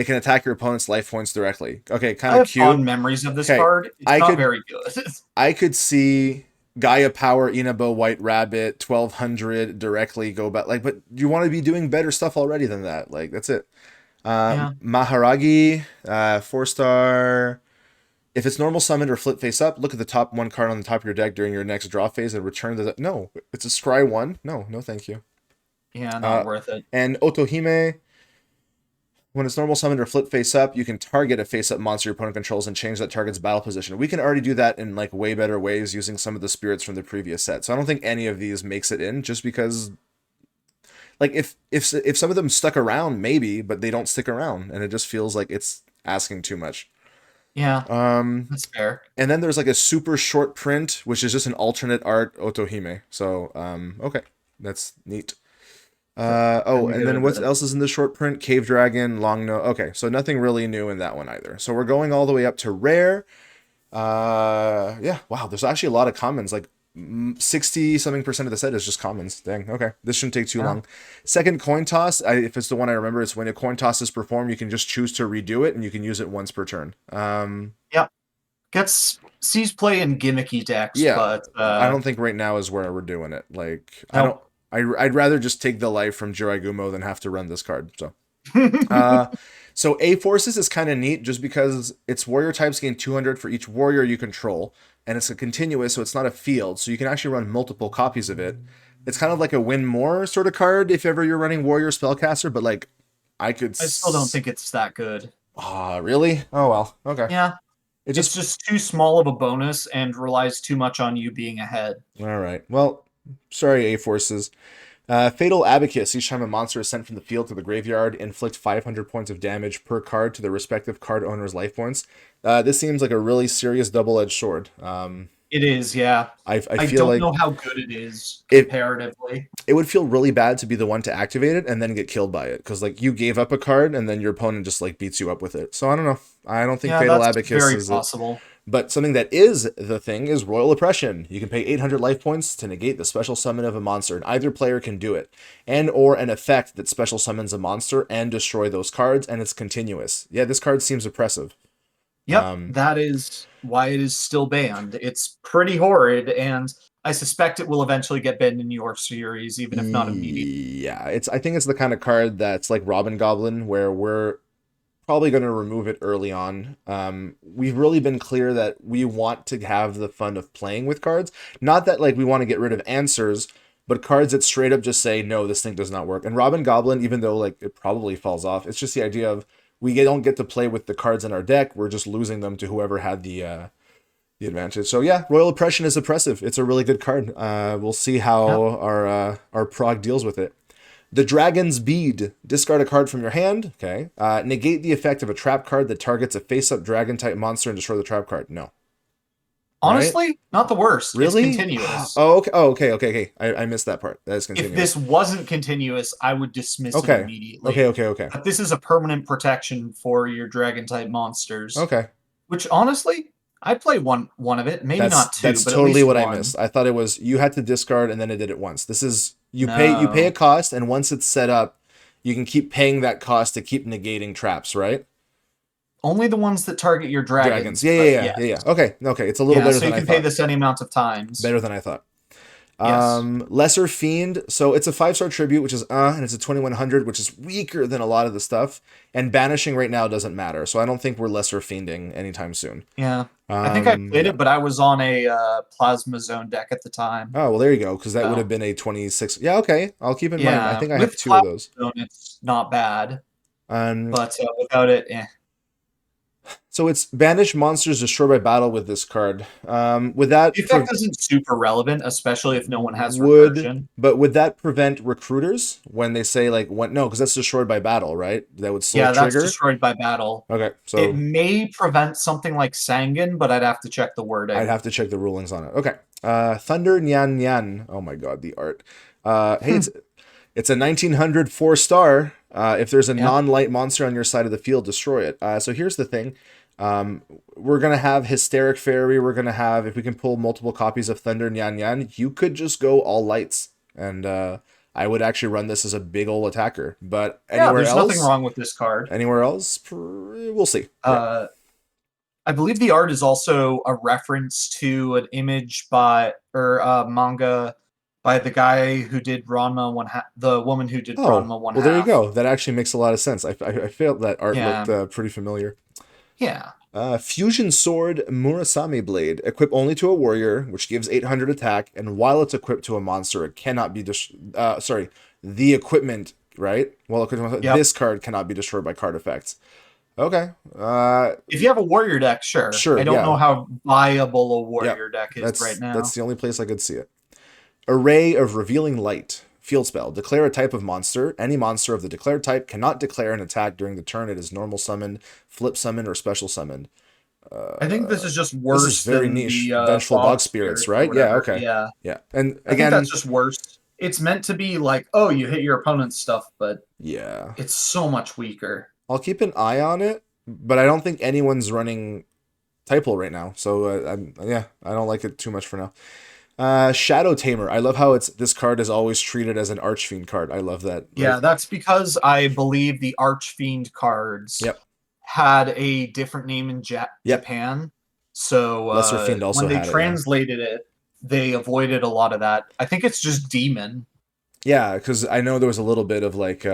can attack your opponent's life points directly. Okay, kind I of have cute. fond memories of this Okay, card. It's I not could very good. I could see Gaia Power Inaba White Rabbit 1200 directly go back like, but you want to be doing better stuff already than that. Like that's it. Yeah. Maharagi 4-star. If it's normal summoned or flip face up, look at the top 1 card on the top of your deck during your next draw phase and return the. No, it's a scry 1. No, no, thank you. Yeah, not Uh, worth it. and Otohime, when it's normal summoned or flip face up, you can target a face up monster your opponent controls and change that target's battle position. We can already do that in like way better ways using some of the spirits from the previous set. So I don't think any of these makes it in just because like if some of them stuck around maybe, but they don't stick around and it just feels like it's asking too much. Yeah, Um that's fair. and then there's like a super short print which is just an alternate art Otohime. So okay, that's neat. I'm And then good with what it. else is in the short print? Cave Dragon, Long No. Okay, so nothing really new in that one either. So we're going all the way up to rare. Yeah, wow, there's actually a lot of commons. Like 60 something percent of the set is just commons. Dang, okay, this shouldn't take too Yeah. long. Second coin toss, if it's the one I remember, it's when a coin toss is performed, you can just choose to redo it and you can use it once per turn. Yep. Gets sees play in gimmicky decks, Yeah, but I don't think right now is where we're doing it. Like, I don't. no. I'd rather just take the life from Jiraigumo than have to run this card. Uh, so A Forces is kind of neat just because its warrior types gain 200 for each warrior you control, and it's a continuous, so it's not a field, so you can actually run multiple copies of it. It's kind of like a win more sort of card if ever you're running warrior spellcaster, but like I could. I still don't think it's that good. Really? Oh well. Okay. Yeah, It it's just just too small of a bonus and relies too much on you being ahead. all right. Well, sorry, A Forces. Fatal Abacus. Each time a monster is sent from the field to the graveyard, inflict 500 points of damage per card to the respective card owner's life points. This seems like a really serious double-edged sword. It is, yeah. I I feel don't like know how good it is it comparatively. it would feel really bad to be the one to activate it and then get killed by it because like you gave up a card and then your opponent just like beats you up with it. So I don't know. I don't think Yeah, Fatal that's Abacus very is it. possible. But something that is the thing is Royal Oppression. You can pay 800 life points to negate the special summon of a monster, and either player can do it. And or an effect that special summons a monster and destroy those cards, and it's continuous. Yeah, this card seems oppressive. Yep, that is why it is still banned. It's pretty horrid, and I suspect it will eventually get banned in your series, even if not immediately. Yeah, it's I think it's the kind of card that's like Robin Goblin, where we're probably going to remove it early on. We've really been clear that we want to have the fun of playing with cards. Not that like we want to get rid of answers, but cards that straight up just say, no, this thing does not work. And Robin Goblin, even though like it probably falls off, it's just the idea of don't get to play with the cards in our deck. We're just losing them to whoever had the advantage. So yeah, Royal Oppression is oppressive. It's a really good card. We'll see Yep. how our prog deals with it. The Dragon's Bead. Discard a card from your hand. Okay. Negate the effect of a trap card that targets a face-up dragon type monster and destroy the trap card. No. Right? Honestly, not the worst. It's Really? continuous. Oh, okay. Oh, okay. Okay. Okay. I missed that part. That is If continuous. this wasn't continuous, I would dismiss it Okay. Okay. immediately. Okay. Okay. But this is a permanent protection for your dragon type monsters, Okay. which honestly, I'd play one of it, maybe not two, That's but at totally least what I one. missed. I thought it was you had to discard and then it did it once. This is you pay a No. cost and once it's set up, you can keep paying that cost to keep negating traps, right? Only the ones that target your Dragons. dragons, Yeah, yeah, but yeah, yeah. yeah, yeah. Okay, okay. It's a little Yeah, better so than you I can pay thought. this any amount of times. Better than I thought. Yes. Lesser Fiend. So it's a 5-star tribute, which is and it's a 2100, which is weaker than a lot of the stuff. And banishing right now doesn't matter, so I don't think we're lesser fiending anytime soon. Yeah. I think I played Yeah. it, but I was on a plasma zone deck at the time. Oh well, there you go, because that would have So been a 26. Yeah, okay. I'll keep in mind. I yeah, think I have with two of plasma those. zone, it's not bad, Um, but without it, so it's banish monsters destroyed by battle with this card. Would that the effect isn't super relevant, especially if no one has would recursion. but would that prevent recruiters when they say like what? No, because that's destroyed by battle, right? That would still Yeah, that's trigger. destroyed by battle. Okay, It so may prevent something like Sangan, but I'd have to check the I'd wording. have to check the rulings on it. Okay, Thunder Nyan Nyan. Oh my god, the art. Hey, Hmm. it's a 1900 4-star. If there's a Yep. non-light monster on your side of the field, destroy it. So here's the thing. We're gonna have Hysteric Fairy. We're gonna have if we can pull multiple copies of Thunder Nyan Nyan, you could just go all lights, and I would actually run this as a big ol' attacker. But Yeah, there's nothing wrong with this card. anywhere else, we'll see. Yeah. Uh, I believe the art is also a reference to an image by or manga by the guy who did Ranma one half, the woman who did Oh, Ranma one well, there you half. go. That actually makes a lot of sense. I felt that art looked Yeah, pretty familiar. yeah. Fusion Sword Murasame Blade. Equip only to a warrior, which gives 800 attack, and while it's equipped to a monster, it cannot be sorry, the equipment, right? Well, Yep. this card cannot be destroyed by card effects. Okay. If you have a warrior deck, sure. Sure, I don't know yeah. how viable a Yep. warrior deck is right That's now. the only place I could see it. Array of Revealing Light. Field spell. Declare a type of monster. Any monster of the declared type cannot declare an attack during the turn it is normal summoned, flip summoned, or special summoned. I think this is just This is worse very than niche. the Vengeful fog Bog Spirits, spirits or right? Yeah, whatever. okay. Yeah, Yeah. And I think that's again, just worse. It's meant to be like, oh, you hit your opponent's stuff, but yeah. it's so much weaker. I'll keep an eye on it, but I don't think anyone's running Typal right now. So, yeah, I don't like it too much for now. Shadow Tamer. I love how this card is always treated as an Archfiend card. I love that. Yeah, Like, that's because I believe the Archfiend cards yep. had a different name in Yep. Japan. So Lesser Fiend when also they had it, yeah. translated it, they avoided a lot of that. I think it's just demon. Yeah, because I know there was a little bit of like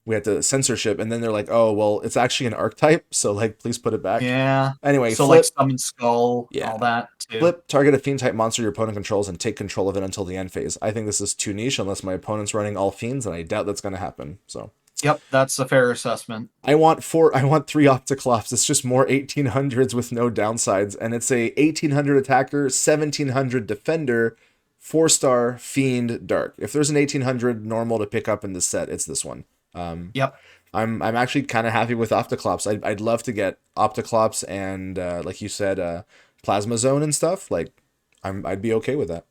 we had the censorship, and then they're like, oh well, it's actually an archetype, so like please put it back. Yeah. Anyway, So like flip, summon skull, yeah, all that too. flip. Target a fiend type monster your opponent controls and take control of it until the end phase. I think this is too niche unless my opponent's running all fiends, and I doubt that's going to happen. So Yep, that's a fair assessment. I want four. I want three Opticlops. It's just more 1800s with no downsides, and it's a 1800 attacker, 1700 defender, 4-star fiend dark. If there's an 1800 normal to pick up in this set, it's this one. Yep. I'm actually kind of happy with Opticlops. I'd love to get Opticlops and like you said, Plasma Zone and stuff. Like I'd be okay with that.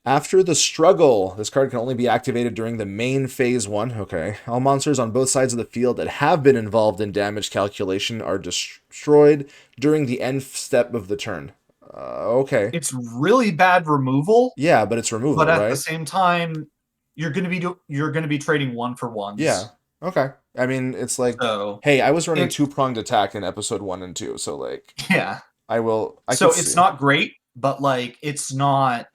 After the struggle, this card can only be activated during the main phase 1. Okay. All monsters on both sides of the field that have been involved in damage calculation are destroyed during the end step of the turn. Okay. It's really bad removal, Yeah, but it's but removal, at the right? same time, you're going to be trading one for Yeah. ones. Okay. I mean, it's like, So hey, I was running it two-pronged attack in episode 1 and 2, so like yeah. I So could it's see. not great, but like it's not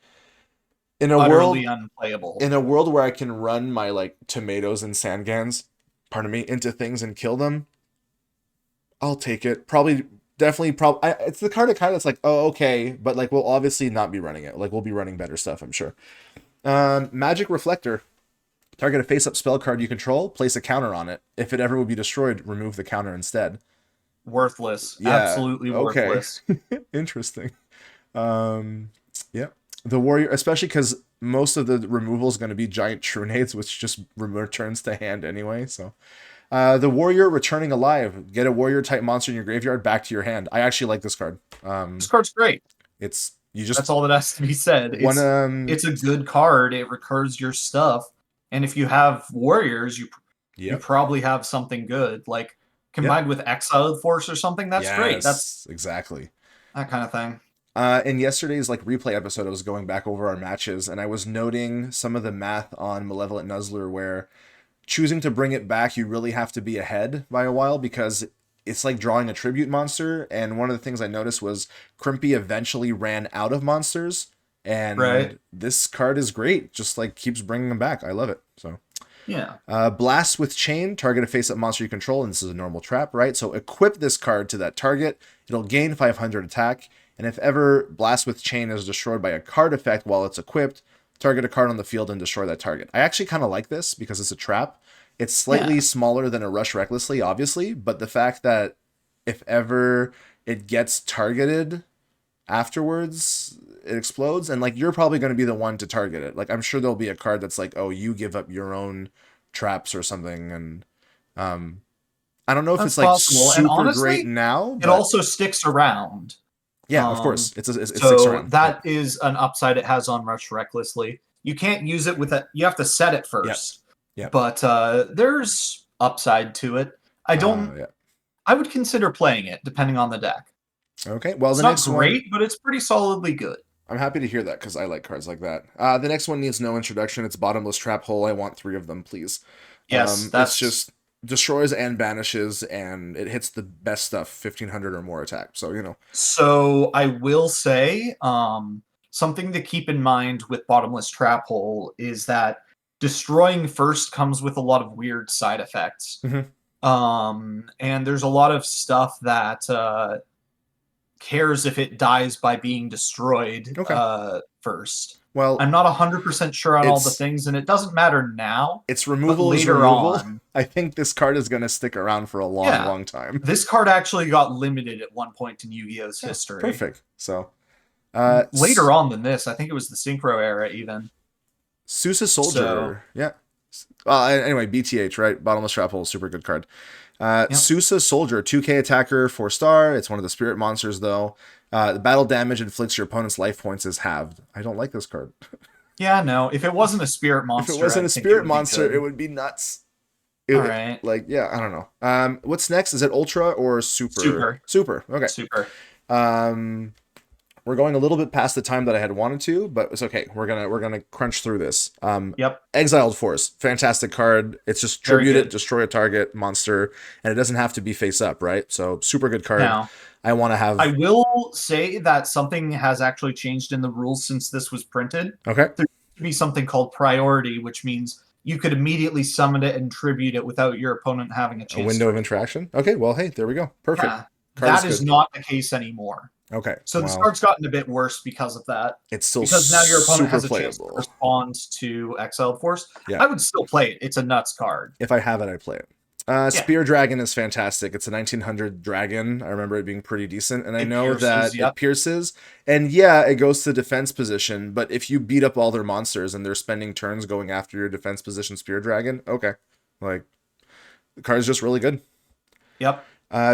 In a utterly world unplayable. in a world where I can run my like tomatoes and sandgans, pardon me, into things and kill them, I'll take it. Probably, definitely, probably. It's the card of kind of it's like, oh, okay, but like we'll obviously not be running it. Like we'll be running better stuff, I'm sure. Magic Reflector. Target a face-up spell card you control. Place a counter on it. If it ever would be destroyed, remove the counter instead. Worthless. Yeah. Absolutely Okay. worthless. Interesting. Um, yeah. The warrior, especially because most of the removal is going to be giant trunades, which just returns to hand anyway. So the warrior returning alive. Get a warrior type monster in your graveyard back to your hand. I actually like this card. This card's great. It's you just That's all that has to be said. one It's a good card. It recurs your stuff, and if you have warriors, you yep. probably have something good. Like Yep. combined with Exiled Force or something, that's great. That's Yes, exactly. that kind of thing. In yesterday's like replay episode, I was going back over our matches and I was noting some of the math on Malevolent Nuzzler where choosing to bring it back, you really have to be ahead by a while because it's like drawing a tribute monster. And one of the things I noticed was Crimpy eventually ran out of monsters, Right? and this card is great. Just like keeps bringing them back. I love it. So. Yeah. Blast with Chain, target a face-up monster you control, and this is a normal trap, right? So equip this card to that target. It'll gain 500 attack, and if ever Blast with Chain is destroyed by a card effect while it's equipped, target a card on the field and destroy that target. I actually kind of like this because it's a trap. It's slightly Yeah. smaller than a Rush Recklessly, obviously, but the fact that if ever it gets targeted afterwards, it explodes, and like you're probably going to be the one to target it. Like I'm sure there'll be a card that's like, oh, you give up your own traps or something, and um I don't know if That's it's like possible. And super great honestly, now, it but also sticks around. yeah, of Um, course it sticks so around. Yep. that is an upside it has on Rush Recklessly. You can't use it with a you have to set it Yep. first. Yep. But there's upside to it. I don't Yeah. I would consider playing it depending on the deck. Okay, well It's the not next one, great, but it's pretty solidly good. I'm happy to hear that because I like cards like that. The next one needs no introduction. It's Bottomless Trap Hole. I want three of them, please. Yes, It's that's just destroys and banishes, and it hits the best stuff, 1500 or more attack. So so I will say something to keep in mind with Bottomless Trap Hole is that destroying first comes with a lot of weird side effects. Mhm. And there's a lot of stuff that cares if it dies by being destroyed Okay. first. Well, I'm not 100% sure on all the it's things, and it doesn't matter now, its but removal is later removal. on, I think this card is going to stick around for a long, yeah. long time. This card actually got limited at one point in Yu-Gi-Oh's Yeah, history. perfect. So, Later on than this, I think it was the Synchro era even. Sousa So, Soldier. Yeah. Anyway, BTH, right? Bottomless Trap Hole, super good card. yep. Sousa Soldier, 2K attacker, 4-star. It's one of the spirit monsters, though. The battle damage inflicts your opponent's life points is halved. I don't like this card. Yeah, no. If it wasn't a spirit If it monster, wasn't I a think it spirit would be monster, it good. would be nuts. All right. Like, yeah, I don't know. What's next? Is it Ultra or Super? Super. Super. Okay. Super. Um, we're going a little bit past the time that I had wanted to, but it's okay. We're gonna crunch through this. Yep. Exiled Force, fantastic card. It's just Very tribute it, good. destroy a target monster, and it doesn't have to be face up, right? So super good card. Now, I want to I have. will say that something has actually changed in the rules since this was printed. Okay, There used to be something called priority, which means you could immediately summon it and tribute it without your opponent having a a chance window to of respond. interaction. Okay, well, hey, there we go. Perfect. Yeah, Card is that is good. not the case anymore. Okay, So this well, card's gotten a bit worse because of that. it's still Because now your opponent super has a chance to playable. respond to Exiled Force. Yeah, I would still play it. It's a nuts card. if I have it, I play it. Yeah, Spear Dragon is fantastic. It's a 1900 dragon. I remember it being pretty decent, and I it know pierces. that it Yep. pierces, and yeah, it goes to defense position. But if you beat up all their monsters and they're spending turns going after your defense position Spear Dragon, okay, like the card is just really good. Yep.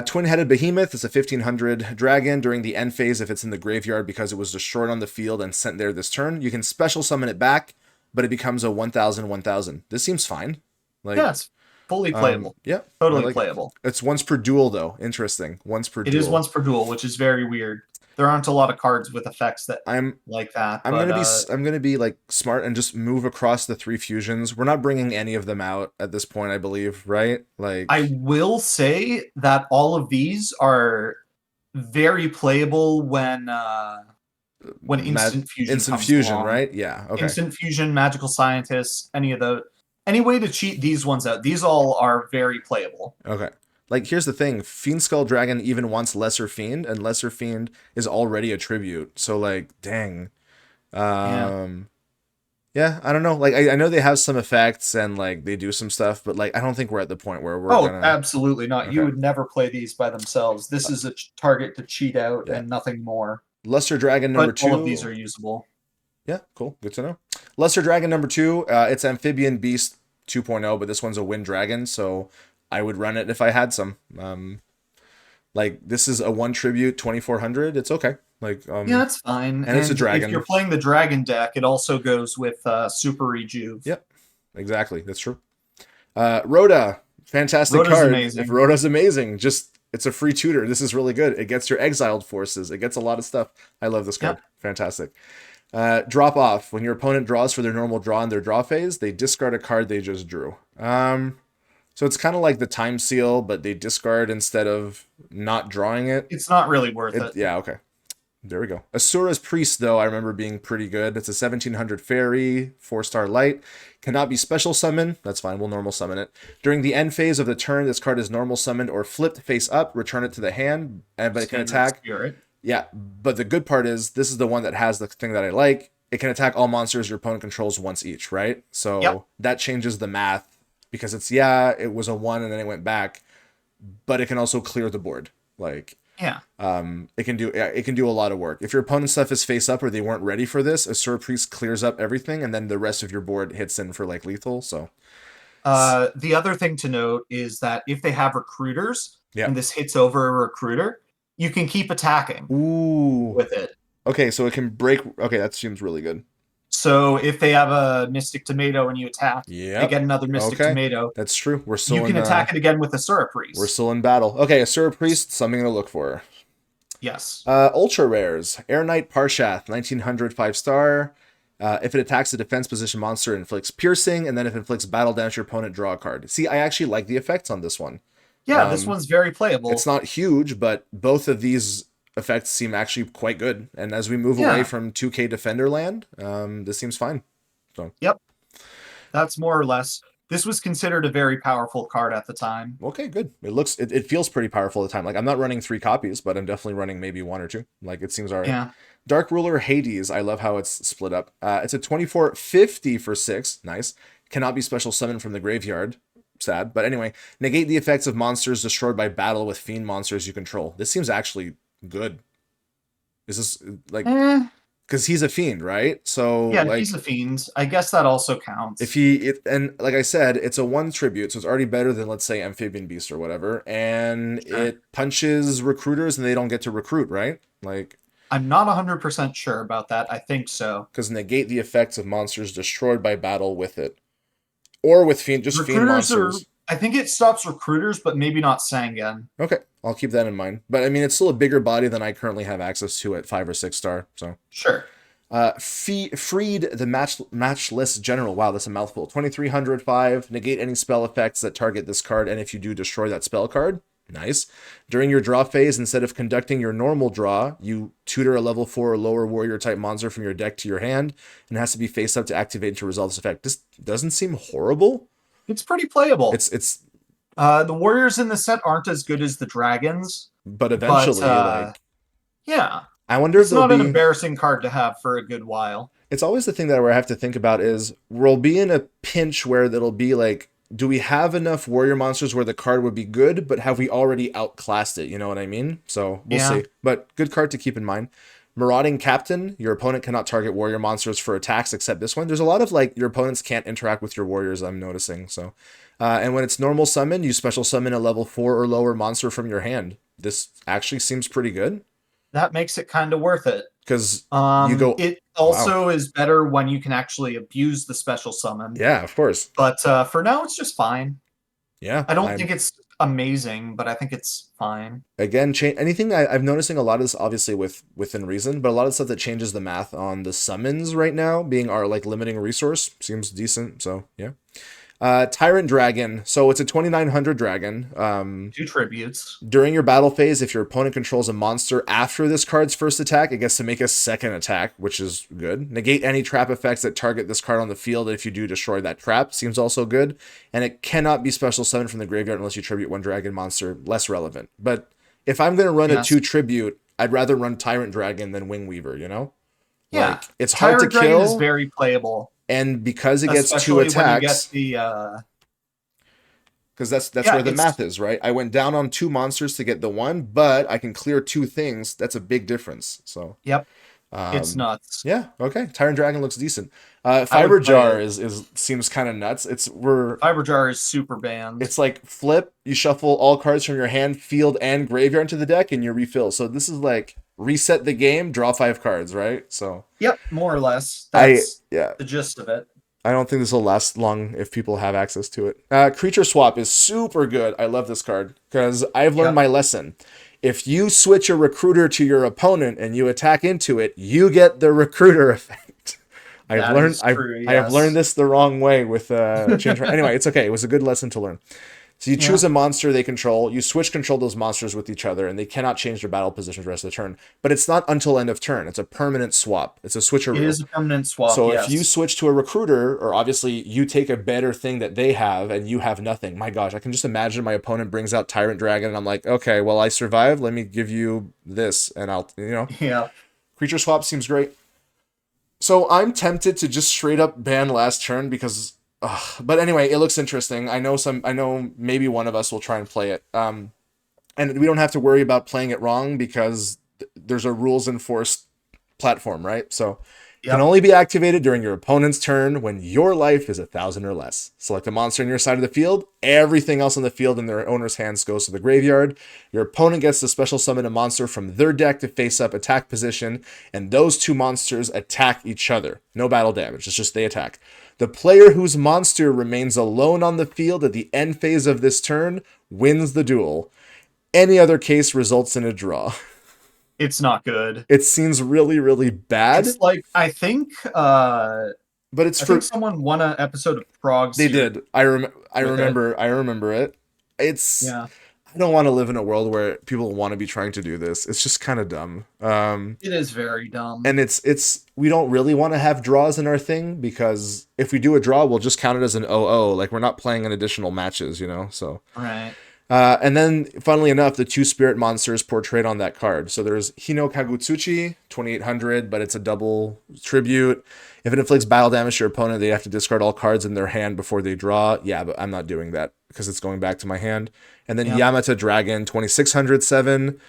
Twin-headed Behemoth is a 1500 dragon during the end phase if it's in the graveyard because it was destroyed on the field and sent there this turn. You can special summon it back, but it becomes a 1000. This seems fine. Yeah, Like, it's fully playable. yeah, I Totally like it. playable. It's once per duel though. Interesting. Once per It is duel. once per duel, which is very weird. There aren't a lot of cards with effects that I'm like that, I'm but gonna be I'm gonna be like smart and just move across the three fusions. We're not bringing any of them out at this point, I believe, right? I Like will say that all of these are very playable when instant fusion instant comes fusion, along. right? Yeah. Okay. Instant fusion, magical scientists, any way to cheat these ones out. These all are very playable. Okay. Like here's the thing: Fiend Skull Dragon even wants Lesser Fiend, and Lesser Fiend is already a tribute. So like, dang. Yeah. Um, yeah, I don't know. Like I know they have some effects and like they do some stuff, but like I don't think we're at the point where we're Oh, gonna. absolutely not. You Okay. would never play these by themselves. This is a target to cheat out Yeah. and nothing more. Lesser Dragon But number all of these two. are usable. Yeah, cool. Good to know. Lesser Dragon number two. It's Amphibian Beast 2.0, but this one's a Wind Dragon, so I would run it if I had some. Like this is a one tribute 2400. It's okay. Like Yeah, that's fine. and it's a And if dragon. you're playing the dragon deck, it also goes with Super Rejuve. Yep, exactly. That's true. Rhoda, fantastic Rhoda's card. If amazing. Rhoda's amazing, just it's a free tutor. This is really good. It gets your exiled forces. It gets a lot of stuff. I love this card. Yep. Fantastic. Drop off. When your opponent draws for their normal draw in their draw phase, they discard a card they just drew. So it's kind of like the time seal, but they discard instead of not drawing it. It's not really worth it. Yeah, okay. There we go. Asura's Priest, though, I remember being pretty good. It's a 1700 fairy, 4-star light. Cannot be special summoned. That's fine. We'll normal summon it. During the end phase of the turn, this card is normal summoned or flipped face up. Return it to the hand, but it can Standard attack. Spirit. Yeah, but the good part is this is the one that has the thing that I like. It can attack all monsters your opponent controls once each, right? Yep. So that changes the math because it's, yeah, it was a 1 and then it went back, but it can also clear the board. Like, Yeah. it can do a lot of work. If your opponent's stuff is face up or they weren't ready for this, Asura Priest clears up everything, and then the rest of your board hits in for like lethal. So The other thing to note is that if they have recruiters yeah. and this hits over a recruiter, you can keep attacking Ooh. with it. Okay, so it can break. Okay, that seems really good. So if they have a Mystic Tomato and you attack, they Yep. get another Mystic Okay, Tomato. that's true. You can attack it again with a Asura We're Priest. still in battle. Okay, Asura Priest, something to look for. Yes. Ultra rares. Air Knight Parshath, 1900 5-star. If it attacks a defense position monster, it inflicts piercing, and then if it inflicts battle damage to your opponent, draw a card. See, I actually like the effects on this one. Yeah, this one's very It's playable. not huge, but both of these effects seem actually quite good. And as we move away Yeah. from 2K Defender land, this seems fine. So Yep. That's more or less. This was considered a very powerful card at the time. okay, good. It feels pretty powerful at the time. Like I'm not running 3 copies, but I'm definitely running maybe 1 or 2. Like it seems all right. Yeah. Dark Ruler Hades. I love how it's split up. It's a 2450 for 6. Nice. Cannot be special summoned from the graveyard. Sad. But anyway, negate the effects of monsters destroyed by battle with fiend monsters you control. This seems actually good. Is this like Eh, because he's a fiend, right? So yeah, like he's a fiend. I guess that also if counts. and like I said, it's a 1 tribute, so it's already better than let's say Amphibian Beast or whatever, and Sure. it punches recruiters and they don't get to recruit, right? Like I'm not 100% sure about that. I think so. because negate the effects of monsters destroyed by battle with it, or with fiend Recruiters are. monsters. I think it stops recruiters, but maybe not Sangan. Okay, I'll keep that in mind. But I mean, it's still a bigger body than I currently have access to at 5 or 6-star. So Sure. Freed the matchless general. Wow, that's a mouthful. 2305. Negate any spell effects that target this card, and if you do, destroy that spell card. Nice. During your draw phase, instead of conducting your normal draw, you tutor a level 4 or lower warrior type monster from your deck to your hand, and it has to be face up to activate to resolve this effect. This doesn't seem horrible. It's pretty playable. It's The warriors in the set aren't as good as the dragons, but but eventually, like yeah, I wonder if it's there'll not an be. embarrassing card to have for a good while. It's always the thing that where I have to think about is we'll be in a pinch where it'll be like, do we have enough warrior monsters where the card would be good, but have we already outclassed it? You know what I mean? So we'll Yeah. see. But good card to keep in mind. Marauding Captain, your opponent cannot target warrior monsters for attacks except this one. There's a lot of like your opponents can't interact with your warriors, I'm noticing. So, and when it's normal summon, you special summon a level 4 or lower monster from your hand. This actually seems pretty good That makes it kind of worth it. because you go, It wow. also is better when you can actually abuse the special summon. Yeah, of course. But for now, it's just fine. Yeah, I don't I'm think it's amazing, but I think it's fine. Again, anything I'm noticing a lot of this obviously within reason, but a lot of stuff that changes the math on the summons right now being our like limiting resource seems decent. So yeah. Tyrant Dragon. So it's a 2900 dragon. 2 tributes. During your battle phase, if your opponent controls a monster after this card's first attack, it gets to make a second attack, which is good. Negate any trap effects that target this card on the field. If you do, destroy that trap. Seems also good. And it cannot be special summoned from the graveyard unless you tribute one dragon monster. Less relevant. But if I'm going to run a Yes. 2 tribute, I'd rather run Tyrant Dragon than Wing Weaver, you know? Yeah. Like, it's hard to Tyrant Dragon is kill, very playable, and because it gets 2 especially when you get attacks, the because that's yeah, where the math it's is, right? I went down on 2 monsters to get the 1, but I can clear 2 things. That's a big difference. So, yep, it's um, nuts. yeah, okay. Tyrant Dragon looks decent. I would Fiber play Jar it. is seems kind of nuts. Fiber Jar is super banned. It's like flip. You shuffle all cards from your hand, field, and graveyard into the deck, and you refill. So this is like reset the game, draw 5 cards, right? So Yep, more or less. I That's yeah, the gist of it. I don't think this will last long if people have access to it. Creature Swap is super good. I love this card because I've learned Yep, my lesson. If you switch a recruiter to your opponent and you attack into it, you get the recruiter effect. that is true. I have learned Yes. this the wrong way with change. Anyway, it's okay. It was a good lesson to learn. So you Yeah, choose a monster they control, you switch control those monsters with each other, and they cannot change their battle positions the rest of the turn. But it's not until end of turn. It's a permanent swap. It's a it switcheroo. is a permanent swap. So if you Yes. switch to a recruiter, or obviously you take a better thing that they have and you have nothing, my gosh, I can just imagine my opponent brings out Tyrant Dragon and I'm like, okay, well, I survived. Let me give you this. And Yeah. creature swap seems great. So I'm tempted to just straight up ban last turn because, but anyway, it looks interesting. I know maybe one of us will try and play it. And we don't have to worry about playing it wrong because there's a rules enforced platform, right? So it can Yep. only be activated during your opponent's turn when your life is 1,000 or less. Select a monster on your side of the field. Everything else on the field in their owner's hands goes to the graveyard. Your opponent gets to special summon a monster from their deck to face up attack position, and those 2 monsters attack each other. No battle damage, it's just they attack. The player whose monster remains alone on the field at the end phase of this turn wins the duel. Any other case results in a draw. It's not good. It seems really, really bad, It's like but it's I think for someone won an episode of Prog they Series did. with it. I remember it. It's Yeah. I don't want to live in a world where people want to be trying to do this. It's just kind of dumb. It is very dumb. And it's we don't really want to have draws in our thing because if we do a draw, we'll just count it as an OO. Like we're not playing in additional matches, you know. So Right. and then, funnily enough, the 2 spirit monsters portrayed on that card. So there's Hino Kagutsuchi, 2800, but it's a double tribute. If it inflicts battle damage to your opponent, they have to discard all cards in their hand before they draw. Yeah, but I'm not doing that because it's going back to my hand. And then Yep. Yamata Dragon, 2607.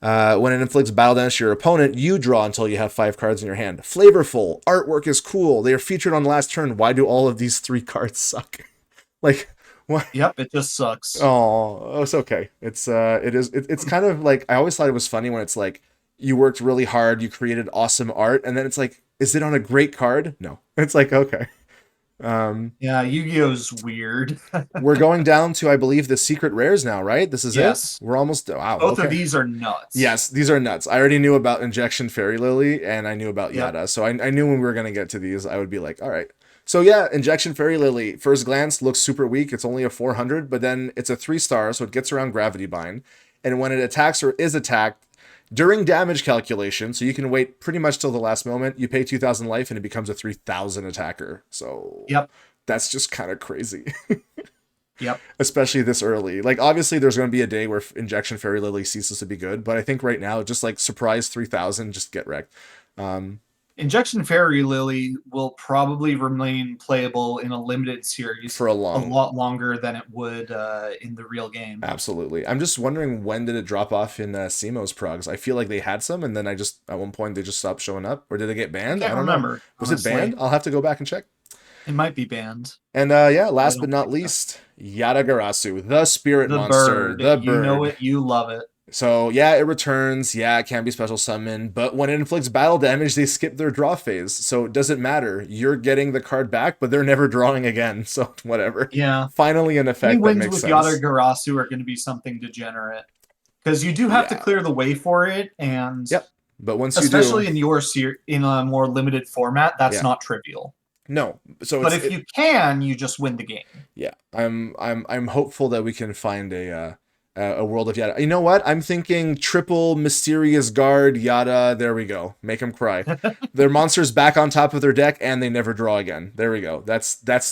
When it inflicts battle damage to your opponent, you draw until you have 5 cards in your hand. Flavorful. Artwork is cool. They are featured on the last turn. Why do all of these 3 cards suck? Like, what? Yep, it just sucks. Oh, it's okay. It's kind of like I always thought it was funny when it's like you worked really hard, you created awesome art, and then it's like, is it on a great card? No. It's like, okay. Um, Yeah, Yu-Gi-Oh's weird. we're going down to I believe the secret rares now, right? This is it. Yes. We're almost wow. Both of Okay. these are nuts. Yes, these are nuts. I already knew about Injection Fairy Lily and I knew about Yep. Yada. So I knew when we were going to get to these, I would be like, all right. So yeah, Injection Fairy Lily, first glance, looks super weak. It's only a 400, but then it's a 3-star, so it gets around Gravity Bind. And when it attacks or is attacked, during damage calculation, so you can wait pretty much till the last moment, you pay 2,000 life and it becomes a 3,000 attacker. So Yep. that's just kind of crazy. Yep. Especially this early. Like obviously there's going to be a day where Injection Fairy Lily ceases to be good, but I think right now just like surprise 3,000, just get wrecked. Um, Injection Fairy Lily will probably remain playable in a limited series for a a long, lot longer than it would in the real game. absolutely. I'm just wondering when did it drop off in Simo's progs? I feel like they had some and then I just at one point they just stopped showing up, or did it get banned? I Can't don't know. remember, Was it honestly. banned? I'll have to go back and check. It might be banned. And yeah, I last but don't not think so. least, Yadagarasu, the spirit The monster, bird. the You know bird. it, you love it. So yeah, it returns. Yeah, it can be special summon, but when it inflicts battle damage, they skip their draw phase. So it doesn't matter. You're getting the card back, but they're never drawing again. So whatever. Yeah. Finally, an Any effect that wins makes with Yata sense. Garasu are going to be something degenerate because you do have to Yeah. clear the way for it, and Yep. But once you do, especially in in a more limited format, that's yeah. not trivial. No. So But it's if it. you can, you just win the game. Yeah. I'm hopeful that we can find a world of Yada. You know what? I'm thinking triple mysterious guard Yada. There we go. Make them cry. Their monsters back on top of their deck, and they never draw again. There we go. Right. That's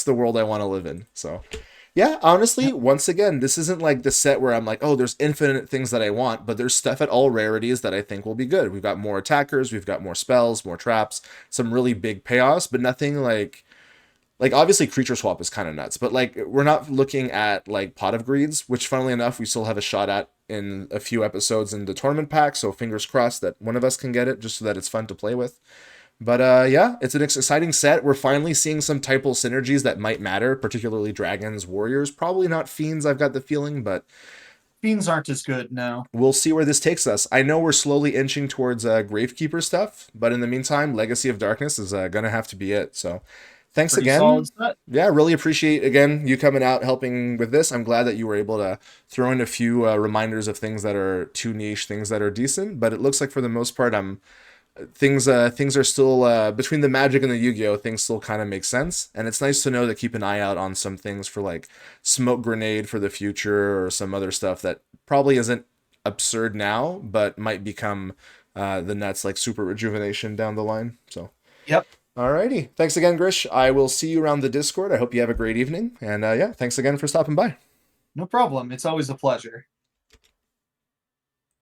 the world I want to live in. So, yeah. Honestly, Yep. once again, this isn't like the set where I'm like, oh, there's infinite things that I want, but there's stuff at all rarities that I think will be good. We've got more attackers, we've got more spells, more traps, some really big payoffs, but nothing like obviously creature swap is kind of nuts, but like we're not looking at like Pot of Greeds, which funnily enough we still have a shot at in a few episodes in the tournament pack. So fingers crossed that one of us can get it, just so that it's fun to play with. But yeah, it's an exciting set. We're finally seeing some typal synergies that might matter, particularly dragons, warriors. Probably not fiends, I've got the feeling, but Fiends aren't as good, no. we'll see where this takes us. I know we're slowly inching towards Gravekeeper stuff, but in the meantime, Legacy of Darkness is gonna have to be it. So thanks Pretty solid again. set. Yeah, really appreciate again you coming out helping with this. I'm glad that you were able to throw in a few reminders of things that are too niche, things that are decent. But it looks like for the most part, I'm things are still between the Magic and the Yu-Gi-Oh, things still kind of make sense. And it's nice to know to keep an eye out on some things for like Smoke Grenade for the future or some other stuff that probably isn't absurd now, but might become the nuts like Super Rejuvenation down the line. So. Yep. Alrighty. Thanks again, Grish. I will see you around the Discord. I hope you have a great evening. And yeah, thanks again for stopping by. No problem. It's always a pleasure.